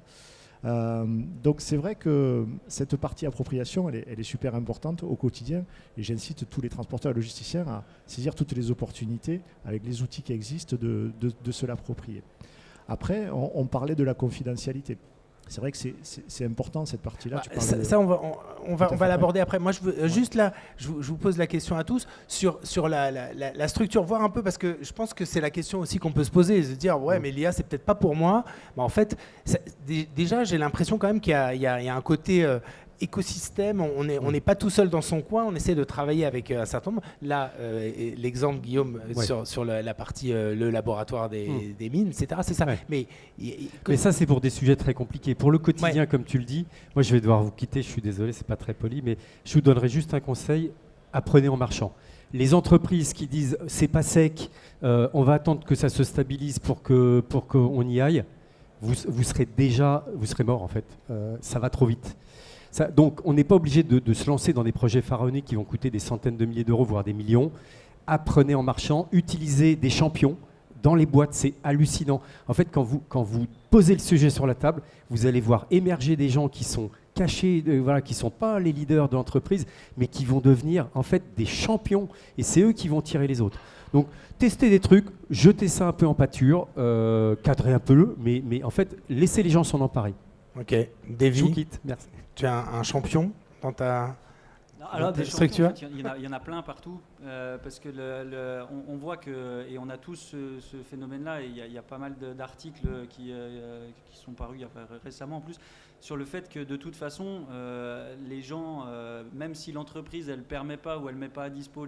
Donc c'est vrai que cette partie appropriation, elle est super importante au quotidien. Et j'incite tous les transporteurs et logisticiens à saisir toutes les opportunités avec les outils qui existent de se l'approprier. Après, on parlait de la confidentialité. C'est vrai que c'est important cette partie-là. On va l'aborder après. Moi, je veux juste là, je vous pose la question à tous sur la structure, voir un peu, parce que je pense que c'est la question aussi qu'on peut se poser, se dire ouais, mais l'IA c'est peut-être pas pour moi. Mais en fait, déjà j'ai l'impression quand même qu'il y a un côté écosystème, on n'est pas tout seul dans son coin, on essaie de travailler avec un certain nombre. Là, l'exemple, Guillaume, sur la partie, le laboratoire des mines, etc., c'est ça. Ouais. Mais ça, c'est pour des sujets très compliqués. Pour le quotidien, comme tu le dis, moi, je vais devoir vous quitter, je suis désolé, c'est pas très poli, mais je vous donnerai juste un conseil, apprenez en marchant. Les entreprises qui disent c'est pas sec, on va attendre que ça se stabilise pour qu'on y aille, vous serez mort en fait. Ça va trop vite. Donc, on n'est pas obligé de se lancer dans des projets pharaoniques qui vont coûter des centaines de milliers d'euros, voire des millions. Apprenez en marchant, utilisez des champions dans les boîtes, c'est hallucinant. En fait, quand vous posez le sujet sur la table, vous allez voir émerger des gens qui sont cachés, qui ne sont pas les leaders de l'entreprise, mais qui vont devenir en fait des champions. Et c'est eux qui vont tirer les autres. Donc, testez des trucs, jetez ça un peu en pâture, cadrez un peu, mais en fait, laissez les gens s'en emparer. Ok, Davy, je vous quitte, merci. Tu as un champion dans ta des structure. En fait, il y en a plein partout, parce que on voit que, et on a tous ce phénomène-là, et il y a pas mal d'articles qui sont parus récemment en plus, sur le fait que de toute façon, les gens, même si l'entreprise elle permet pas ou elle met pas à dispo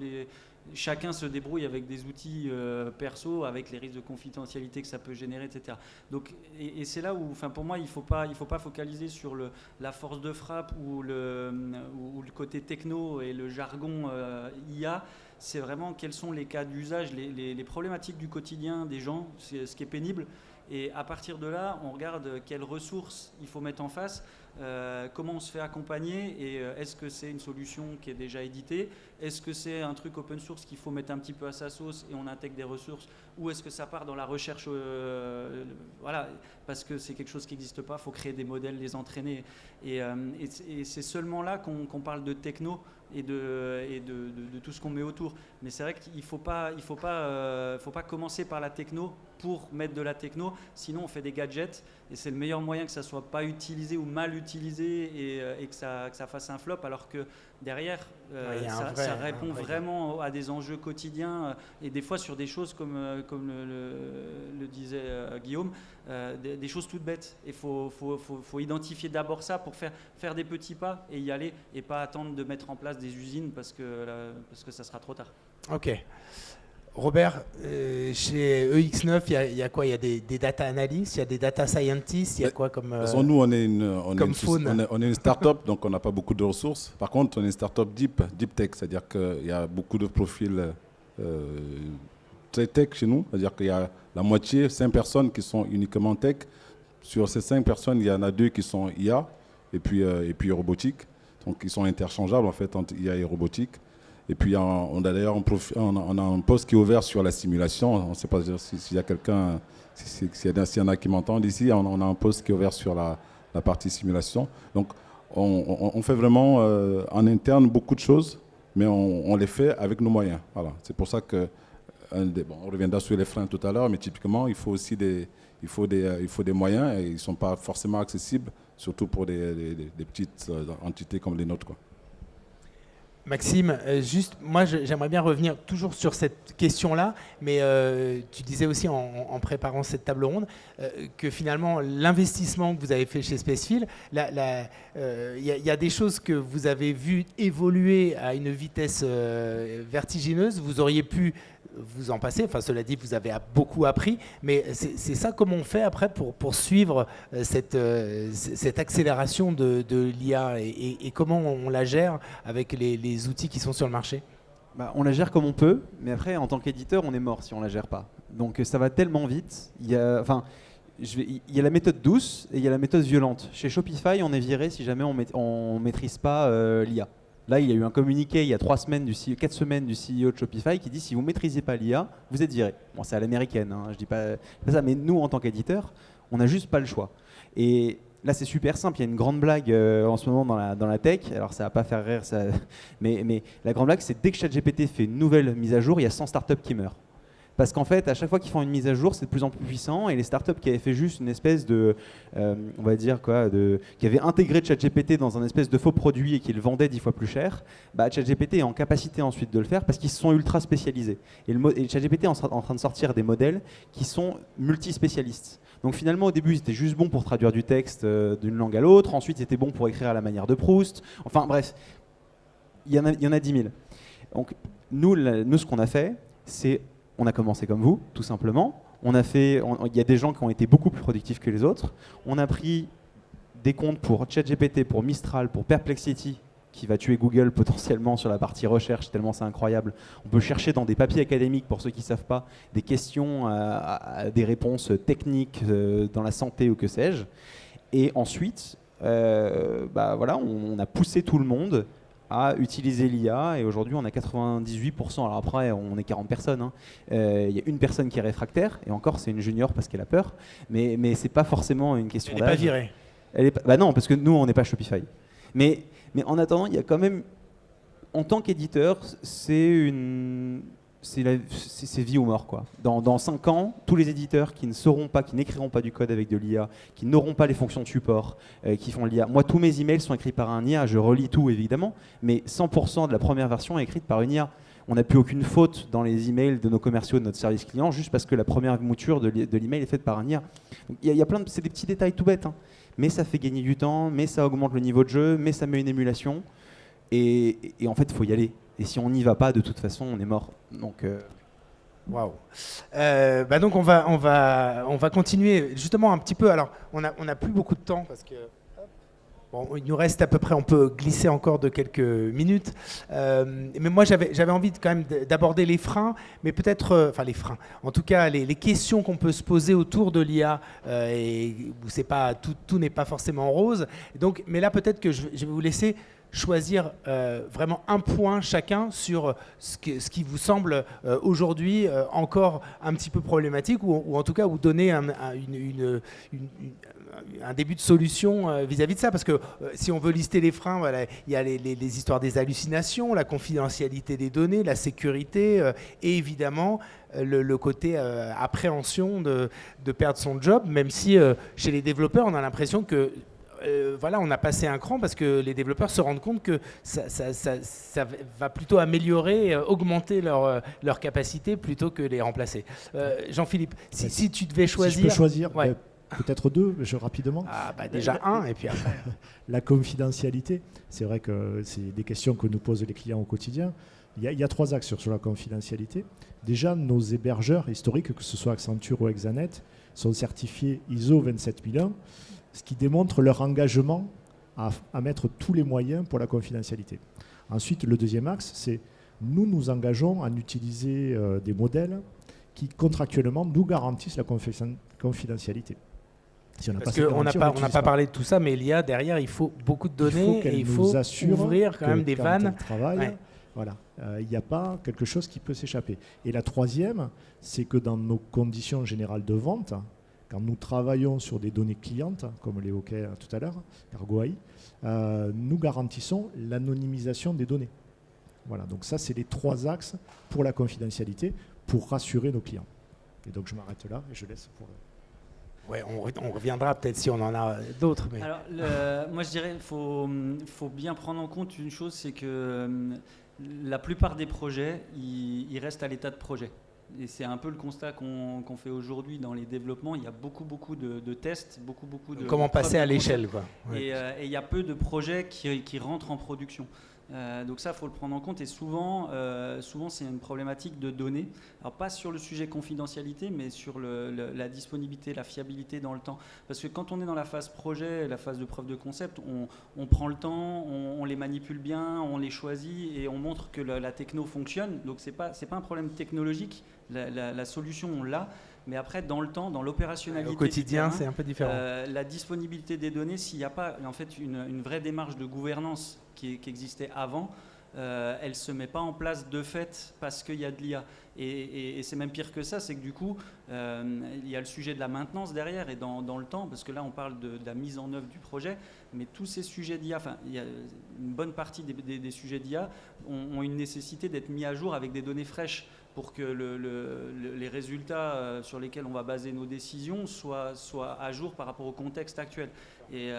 chacun se débrouille avec des outils perso, avec les risques de confidentialité que ça peut générer, etc. Donc, et c'est là où, pour moi, il faut pas focaliser sur la force de frappe ou le côté techno et le jargon IA. C'est vraiment quels sont les cas d'usage, les problématiques du quotidien des gens, c'est ce qui est pénible. Et à partir de là, on regarde quelles ressources il faut mettre en face, comment on se fait accompagner, et est-ce que c'est une solution qui est déjà éditée, est-ce que c'est un truc open source qu'il faut mettre un petit peu à sa sauce et on intègre des ressources, ou est-ce que ça part dans la recherche, voilà, parce que c'est quelque chose qui n'existe pas, il faut créer des modèles, les entraîner. Et c'est seulement là qu'on parle de techno et de tout ce qu'on met autour. Mais c'est vrai qu'il faut pas commencer par la techno pour mettre de la techno, sinon on fait des gadgets et c'est le meilleur moyen que ça soit pas utilisé ou mal utilisé et que ça fasse un flop, alors que derrière ça répond vraiment à des enjeux quotidiens et des fois sur des choses comme le disait Guillaume, des choses toutes bêtes. Il faut identifier d'abord ça pour faire des petits pas et y aller, et pas attendre de mettre en place des usines parce que ça sera trop tard. Ok. Robert, chez EX9, il y a quoi? Il y a des data analysts, il y a des data scientists, il y a quoi comme nous, on est une start-up, donc on n'a pas beaucoup de ressources. Par contre, on est une start-up deep tech, c'est-à-dire qu'il y a beaucoup de profils très tech chez nous. C'est-à-dire qu'il y a la moitié, 5 personnes qui sont uniquement tech. Sur ces 5 personnes, il y en a 2 qui sont IA et puis robotique. Donc ils sont interchangeables en fait entre IA et robotique. Et puis on a d'ailleurs on a un poste qui est ouvert sur la simulation. On ne sait pas s'il y a quelqu'un, s'il y en a qui m'entendent ici. On a un poste qui est ouvert sur la partie simulation. Donc on fait vraiment en interne beaucoup de choses, mais on les fait avec nos moyens. Voilà. C'est pour ça que on reviendra sur les freins tout à l'heure, mais typiquement il faut aussi des moyens, et ils ne sont pas forcément accessibles, surtout pour des petites entités comme les nôtres, quoi. Maxime, juste, moi j'aimerais bien revenir toujours sur cette question-là, mais tu disais aussi en préparant cette table ronde que finalement l'investissement que vous avez fait chez Spacefield, il y a des choses que vous avez vues évoluer à une vitesse vertigineuse. Vous auriez pu vous en passer, enfin cela dit, vous avez beaucoup appris, mais c'est ça comment on fait après pour suivre cette accélération de l'IA et comment on la gère avec les outils qui sont sur le marché? On la gère comme on peut, mais après en tant qu'éditeur on est mort si on la gère pas. Donc ça va tellement vite, il y a la méthode douce et il y a la méthode violente. Chez Shopify, on est viré si jamais on maîtrise pas l'IA. Là, il y a eu un communiqué il y a 4 semaines du CEO de Shopify qui dit si vous ne maîtrisez pas l'IA, vous êtes viré. Bon, c'est à l'américaine, hein, je dis pas ça, mais nous, en tant qu'éditeur, on n'a juste pas le choix. Et là, c'est super simple. Il y a une grande blague en ce moment dans la tech. Alors, ça va pas faire rire, mais la grande blague, c'est dès que ChatGPT fait une nouvelle mise à jour, il y a 100 startups qui meurent. Parce qu'en fait, à chaque fois qu'ils font une mise à jour, c'est de plus en plus puissant. Et les startups qui avaient fait juste une espèce de, on va dire quoi, qui avaient intégré ChatGPT dans un espèce de faux produit et qui le vendaient 10 fois plus cher, bah, ChatGPT est en capacité ensuite de le faire parce qu'ils se sont ultra spécialisés. Et ChatGPT est en train de sortir des modèles qui sont multispécialistes. Donc finalement, au début, c'était juste bon pour traduire du texte d'une langue à l'autre. Ensuite, c'était bon pour écrire à la manière de Proust. Enfin bref, il y en a 10 000. Donc nous, ce qu'on a fait, c'est on a commencé comme vous, tout simplement. Il y a des gens qui ont été beaucoup plus productifs que les autres. On a pris des comptes pour ChatGPT, pour Mistral, pour Perplexity, qui va tuer Google potentiellement sur la partie recherche, tellement c'est incroyable. On peut chercher dans des papiers académiques, pour ceux qui ne savent pas, des questions à des réponses techniques dans la santé ou que sais-je. Et ensuite, voilà, on a poussé tout le monde à utiliser l'IA et aujourd'hui on a 98%. Alors après on est 40 personnes, hein. Y a une personne qui est réfractaire et encore c'est une junior parce qu'elle a peur, mais c'est pas forcément une question d'âge. Elle n'est pas virée. Bah non, parce que nous on n'est pas Shopify. Mais en attendant, il y a quand même, en tant qu'éditeur, c'est vie ou mort, quoi. Dans 5 ans, tous les éditeurs qui ne sauront pas, qui n'écriront pas du code avec de l'IA, qui n'auront pas les fonctions de support, qui font l'IA. Moi, tous mes emails sont écrits par un IA, je relis tout évidemment, mais 100% de la première version est écrite par une IA. On n'a plus aucune faute dans les emails de nos commerciaux, de notre service client, juste parce que la première mouture de l'email est faite par un IA. Il y a plein c'est des petits détails tout bêtes, hein. Mais ça fait gagner du temps, mais ça augmente le niveau de jeu, mais ça met une émulation. Et en fait, il faut y aller. Et si on n'y va pas, de toute façon, on est mort. Donc, waouh. Donc on va continuer justement un petit peu. Alors, on a plus beaucoup de temps parce que bon, il nous reste à peu près. On peut glisser encore de quelques minutes. Mais moi, j'avais envie quand même d'aborder les freins, mais peut-être, enfin les freins. En tout cas, les questions qu'on peut se poser autour de l'IA et où c'est pas tout n'est pas forcément rose. Donc, mais là, peut-être que je vais vous laisser choisir vraiment un point chacun sur ce qui vous semble aujourd'hui encore un petit peu problématique ou en tout cas vous donner un début de solution vis-à-vis de ça, parce que si on veut lister les freins, voilà, il y a les histoires des hallucinations, la confidentialité des données, la sécurité et évidemment le côté appréhension de perdre son job, même si chez les développeurs on a l'impression que voilà, on a passé un cran parce que les développeurs se rendent compte que ça va plutôt améliorer, augmenter leur capacité plutôt que les remplacer. Jean-Philippe, si tu devais choisir... Si je peux choisir, ouais. Peut-être 2, rapidement. Déjà un, et puis après... La confidentialité, c'est vrai que c'est des questions que nous posent les clients au quotidien. Il y a 3 axes sur la confidentialité. Déjà, nos hébergeurs historiques, que ce soit Accenture ou Exanet, sont certifiés ISO 27001, ce qui démontre leur engagement à mettre tous les moyens pour la confidentialité. Ensuite, le deuxième axe, c'est nous engageons à utiliser des modèles qui contractuellement nous garantissent la confidentialité. Si parce qu'on n'a pas parlé de tout ça, mais l'IA, derrière, il faut beaucoup de données et il faut ouvrir quand même des vannes. Ouais. Voilà, il n'y a pas quelque chose qui peut s'échapper. Et la troisième, c'est que dans nos conditions générales de vente, quand nous travaillons sur des données clientes, comme l'évoquait tout à l'heure, Cargo AI, nous garantissons l'anonymisation des données. Voilà, donc ça, c'est les 3 axes pour la confidentialité, pour rassurer nos clients. Et donc, je m'arrête là et je laisse pour... Ouais, on reviendra peut-être si on en a d'autres. Mais... Alors, moi, je dirais qu'il faut bien prendre en compte une chose, c'est que la plupart des projets, ils restent à l'état de projet. Et c'est un peu le constat qu'on fait aujourd'hui dans les développements. Il y a beaucoup de tests, beaucoup de... Comment passer à l'échelle, quoi. Ouais. Et il y a peu de projets qui rentrent en production. Donc ça, il faut le prendre en compte. Et souvent c'est une problématique de données. Alors pas sur le sujet confidentialité, mais sur la disponibilité, la fiabilité dans le temps. Parce que quand on est dans la phase projet, la phase de preuve de concept, on prend le temps, on les manipule bien, on les choisit et on montre que la techno fonctionne. Donc c'est pas un problème technologique. La solution, on l'a. Mais après, dans le temps, dans l'opérationnalité Au quotidien, du terrain, c'est un peu différent. la disponibilité des données, s'il n'y a pas en fait une vraie démarche de gouvernance qui existait avant, elle ne se met pas en place de fait parce qu'il y a de l'IA. Et c'est même pire que ça, c'est que du coup, il y a le sujet de la maintenance derrière et dans le temps, parce que là, on parle de la mise en œuvre du projet, mais tous ces sujets d'IA, enfin, il y a une bonne partie des sujets d'IA ont une nécessité d'être mis à jour avec des données fraîches pour que les résultats sur lesquels on va baser nos décisions soient à jour par rapport au contexte actuel. Et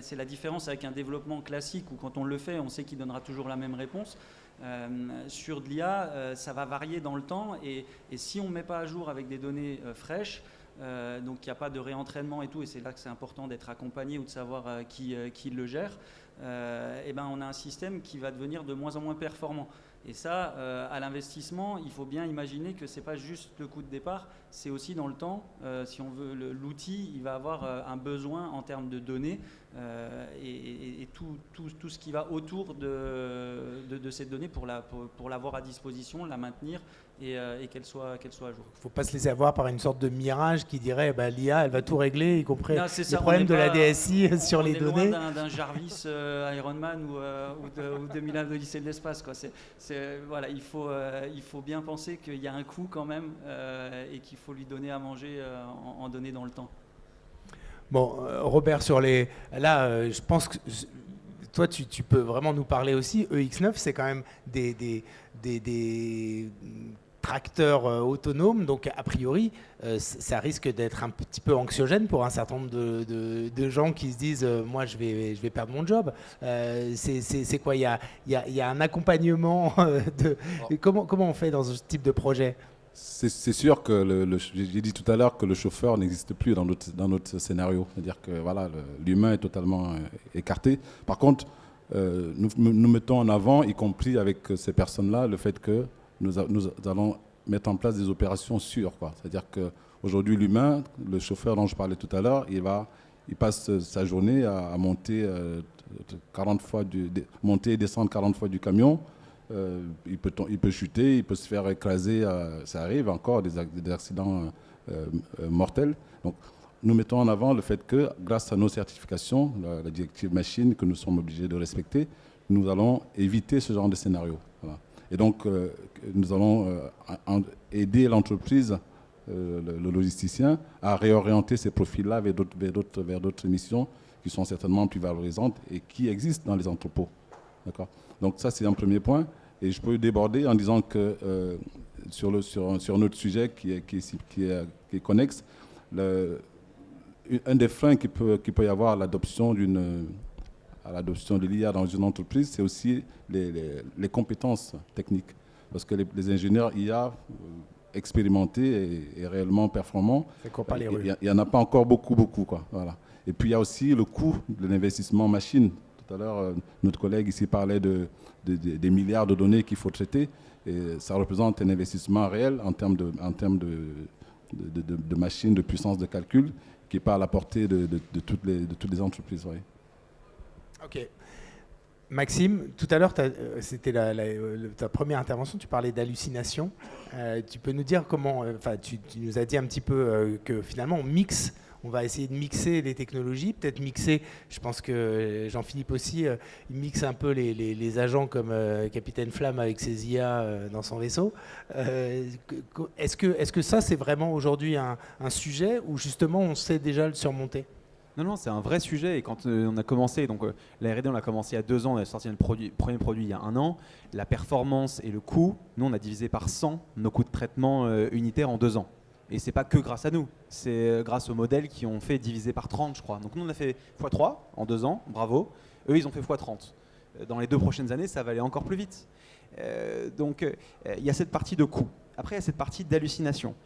c'est la différence avec un développement classique où quand on le fait, on sait qu'il donnera toujours la même réponse. Sur de l'IA, ça va varier dans le temps et si on ne met pas à jour avec des données fraîches, donc il n'y a pas de réentraînement et tout, et c'est là que c'est important d'être accompagné ou de savoir qui le gère, et ben on a un système qui va devenir de moins en moins performant. Et ça, à l'investissement, il faut bien imaginer que ce n'est pas juste le coût de départ, c'est aussi dans le temps. Si on veut l'outil, il va avoir un besoin en termes de données et tout ce qui va autour de cette donnée pour l'avoir à disposition, la maintenir et qu'elle soit à jour. Il ne faut pas se laisser avoir par une sorte de mirage qui dirait l'IA, elle va tout régler, y compris les problèmes de la DSI sur les données. On est loin d'un Jarvis Iron Man ou 2001 d'Odyssée de l'espace, quoi. Voilà, il faut bien penser qu'il y a un coût quand même et qu'il faut lui donner à manger en données dans le temps. Bon, Robert, là, je pense que toi, tu peux vraiment nous parler aussi. EX9, c'est quand même des tracteurs autonomes, donc a priori, ça risque d'être un petit peu anxiogène pour un certain nombre de gens qui se disent moi, je vais perdre mon job. C'est quoi? Il y a un accompagnement Comment on fait dans ce type de projet? C'est sûr que j'ai dit tout à l'heure que le chauffeur n'existe plus dans notre scénario. C'est-à-dire que voilà, l'humain est totalement écarté. Par contre, nous mettons en avant, y compris avec ces personnes-là, le fait que nous allons mettre en place des opérations sûres. C'est-à-dire qu'aujourd'hui, l'humain, le chauffeur dont je parlais tout à l'heure, il passe sa journée à monter, monter et descendre 40 fois du camion. Il peut chuter, il peut se faire écraser, ça arrive encore, des accidents mortels. Donc, nous mettons en avant le fait que, grâce à nos certifications, la directive machine que nous sommes obligés de respecter, nous allons éviter ce genre de scénario. Voilà. Et donc, nous allons aider l'entreprise, le logisticien, à réorienter ces profils-là vers d'autres missions qui sont certainement plus valorisantes et qui existent dans les entrepôts. D'accord. Donc ça, c'est un premier point. Et je peux déborder en disant que sur notre sujet qui est connexe, un des freins qu'il peut y avoir à l'adoption de l'IA dans une entreprise, c'est aussi les compétences techniques. Parce que les ingénieurs IA expérimentés et réellement performants, il n'y en a pas encore beaucoup. Voilà. Et puis il y a aussi le coût de l'investissement machine. Tout à l'heure, notre collègue ici parlait des milliards de données qu'il faut traiter. Et ça représente un investissement réel en termes de machines, de puissance de calcul, qui n'est pas à la portée de toutes les entreprises. Oui. Ok. Maxime, tout à l'heure, c'était ta première intervention, tu parlais d'hallucination. Tu peux nous dire comment, tu nous as dit un petit peu que finalement on va essayer de mixer les technologies, peut-être mixer, je pense que Jean-Philippe aussi, il mixe un peu les agents comme Capitaine Flamme avec ses IA dans son vaisseau. Est-ce que ça, c'est vraiment aujourd'hui un sujet où justement on sait déjà le surmonter ? Non, c'est un vrai sujet. Et quand on a commencé, donc la R&D, on a commencé il y a 2 ans, on a sorti notre premier produit il y a 1 an. La performance et le coût, nous, on a divisé par 100 nos coûts de traitement unitaires en 2 ans. Et c'est pas que grâce à nous, c'est grâce aux modèles qui ont fait diviser par 30, je crois. Donc nous, on a fait x3 en 2 ans, bravo. Eux, ils ont fait x30. Dans les 2 prochaines années, ça va aller encore plus vite. Donc il y a cette partie de coût. Après, il y a cette partie d'hallucination.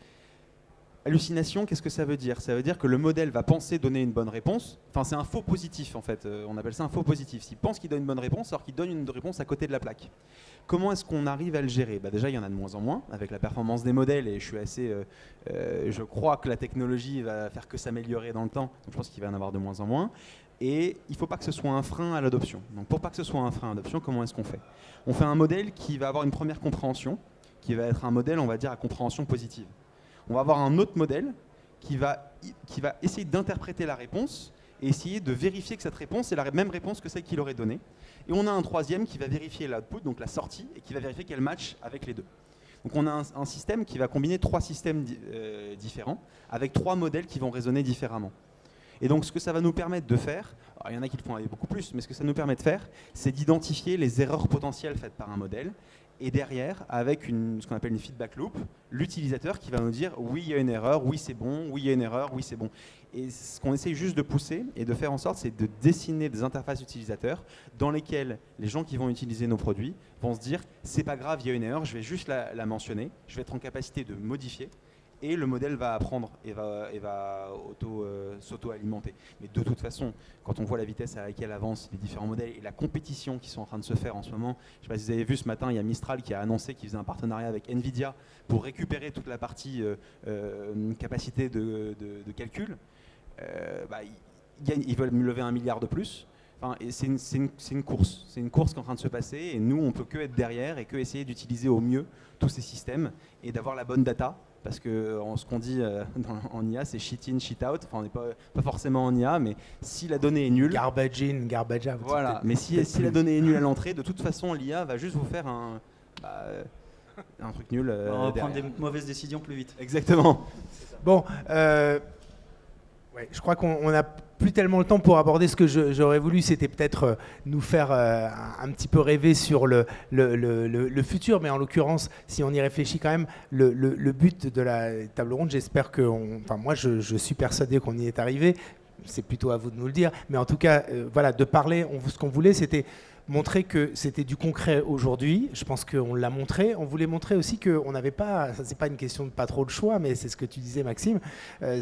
Hallucination, qu'est-ce que ça veut dire? Ça veut dire que le modèle va penser donner une bonne réponse. Enfin, c'est un faux positif, en fait. On appelle ça un faux positif. S'il pense qu'il donne une bonne réponse, alors qu'il donne une réponse à côté de la plaque. Comment est-ce qu'on arrive à le gérer? Déjà, il y en a de moins en moins avec la performance des modèles. Et je crois que la technologie va faire que s'améliorer dans le temps. Donc, je pense qu'il va y en avoir de moins en moins. Et il ne faut pas que ce soit un frein à l'adoption. Donc, pour pas que ce soit un frein à l'adoption, comment est-ce qu'on fait? On fait un modèle qui va avoir une première compréhension, qui va être un modèle, on va dire, à compréhension positive. On va avoir un autre modèle qui va essayer d'interpréter la réponse et essayer de vérifier que cette réponse est la même réponse que celle qu'il aurait donnée. Et on a un troisième qui va vérifier l'output, donc la sortie, et qui va vérifier qu'elle match avec les deux. Donc on a un système qui va combiner 3 systèmes différents, avec 3 modèles qui vont raisonner différemment. Et donc ce que ça va nous permettre de faire, alors, il y en a qui le font avec beaucoup plus, mais ce que ça nous permet de faire, c'est d'identifier les erreurs potentielles faites par un modèle, et derrière, avec ce qu'on appelle une feedback loop, l'utilisateur qui va nous dire oui, il y a une erreur, oui, c'est bon, oui, il y a une erreur, oui, c'est bon. Et ce qu'on essaye juste de pousser et de faire en sorte, c'est de dessiner des interfaces utilisateurs dans lesquelles les gens qui vont utiliser nos produits vont se dire c'est pas grave, il y a une erreur, je vais juste la mentionner, je vais être en capacité de modifier. Et le modèle va apprendre et va s'auto-alimenter. Mais de toute façon, quand on voit la vitesse à laquelle avancent les différents modèles et la compétition qui sont en train de se faire en ce moment, je ne sais pas si vous avez vu ce matin, il y a Mistral qui a annoncé qu'il faisait un partenariat avec Nvidia pour récupérer toute la partie capacité de calcul. Ils veulent me lever 1 milliard de plus. Enfin, c'est une course. C'est une course qui est en train de se passer et nous, on ne peut que être derrière et que essayer d'utiliser au mieux tous ces systèmes et d'avoir la bonne data. Parce que ce qu'on dit en IA, c'est shit in, shit out. Enfin, on n'est pas forcément en IA, mais si la donnée est nulle... Garbage in, garbage out. Voilà, mais si la donnée est nulle à l'entrée, de toute façon, l'IA va juste vous faire un truc nul. On va prendre des mauvaises décisions plus vite. Exactement. Bon, je crois qu'on n'a plus tellement le temps pour aborder ce que j'aurais voulu, c'était peut-être nous faire un petit peu rêver sur le futur, mais en l'occurrence, si on y réfléchit quand même, le but de la table ronde, j'espère que... moi, je suis persuadé qu'on y est arrivé, c'est plutôt à vous de nous le dire, mais en tout cas, voilà, de parler, ce qu'on voulait, c'était montrer que c'était du concret aujourd'hui. Je pense qu'on l'a montré. On voulait montrer aussi qu'on n'avait pas, ça c'est pas une question de pas trop de choix, mais c'est ce que tu disais Maxime,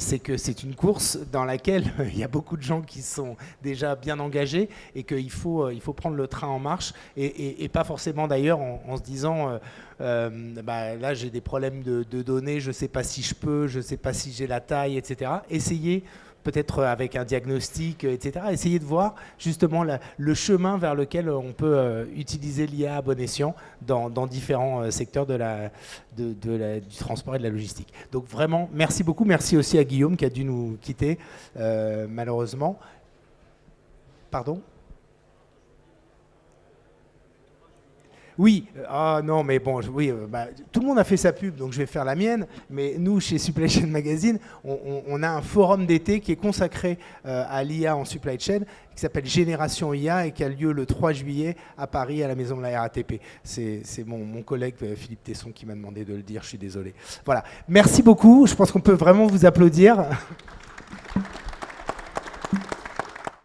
c'est que c'est une course dans laquelle il y a beaucoup de gens qui sont déjà bien engagés et qu'il faut prendre le train en marche et pas forcément d'ailleurs en se disant là j'ai des problèmes de données, je ne sais pas si je peux, je ne sais pas si j'ai la taille, etc. Essayez peut-être avec un diagnostic, etc. Essayez de voir justement le chemin vers lequel on peut utiliser l'IA à bon escient dans différents secteurs du transport et de la logistique. Donc vraiment, merci beaucoup. Merci aussi à Guillaume qui a dû nous quitter, malheureusement. Pardon ? Oui, non, mais bon, oui, tout le monde a fait sa pub, donc je vais faire la mienne. Mais nous, chez Supply Chain Magazine, on a un forum d'été qui est consacré à l'IA en supply chain, qui s'appelle Génération IA et qui a lieu le 3 juillet à Paris, à la maison de la RATP. C'est mon collègue Philippe Tesson qui m'a demandé de le dire, je suis désolé. Voilà, merci beaucoup, je pense qu'on peut vraiment vous applaudir.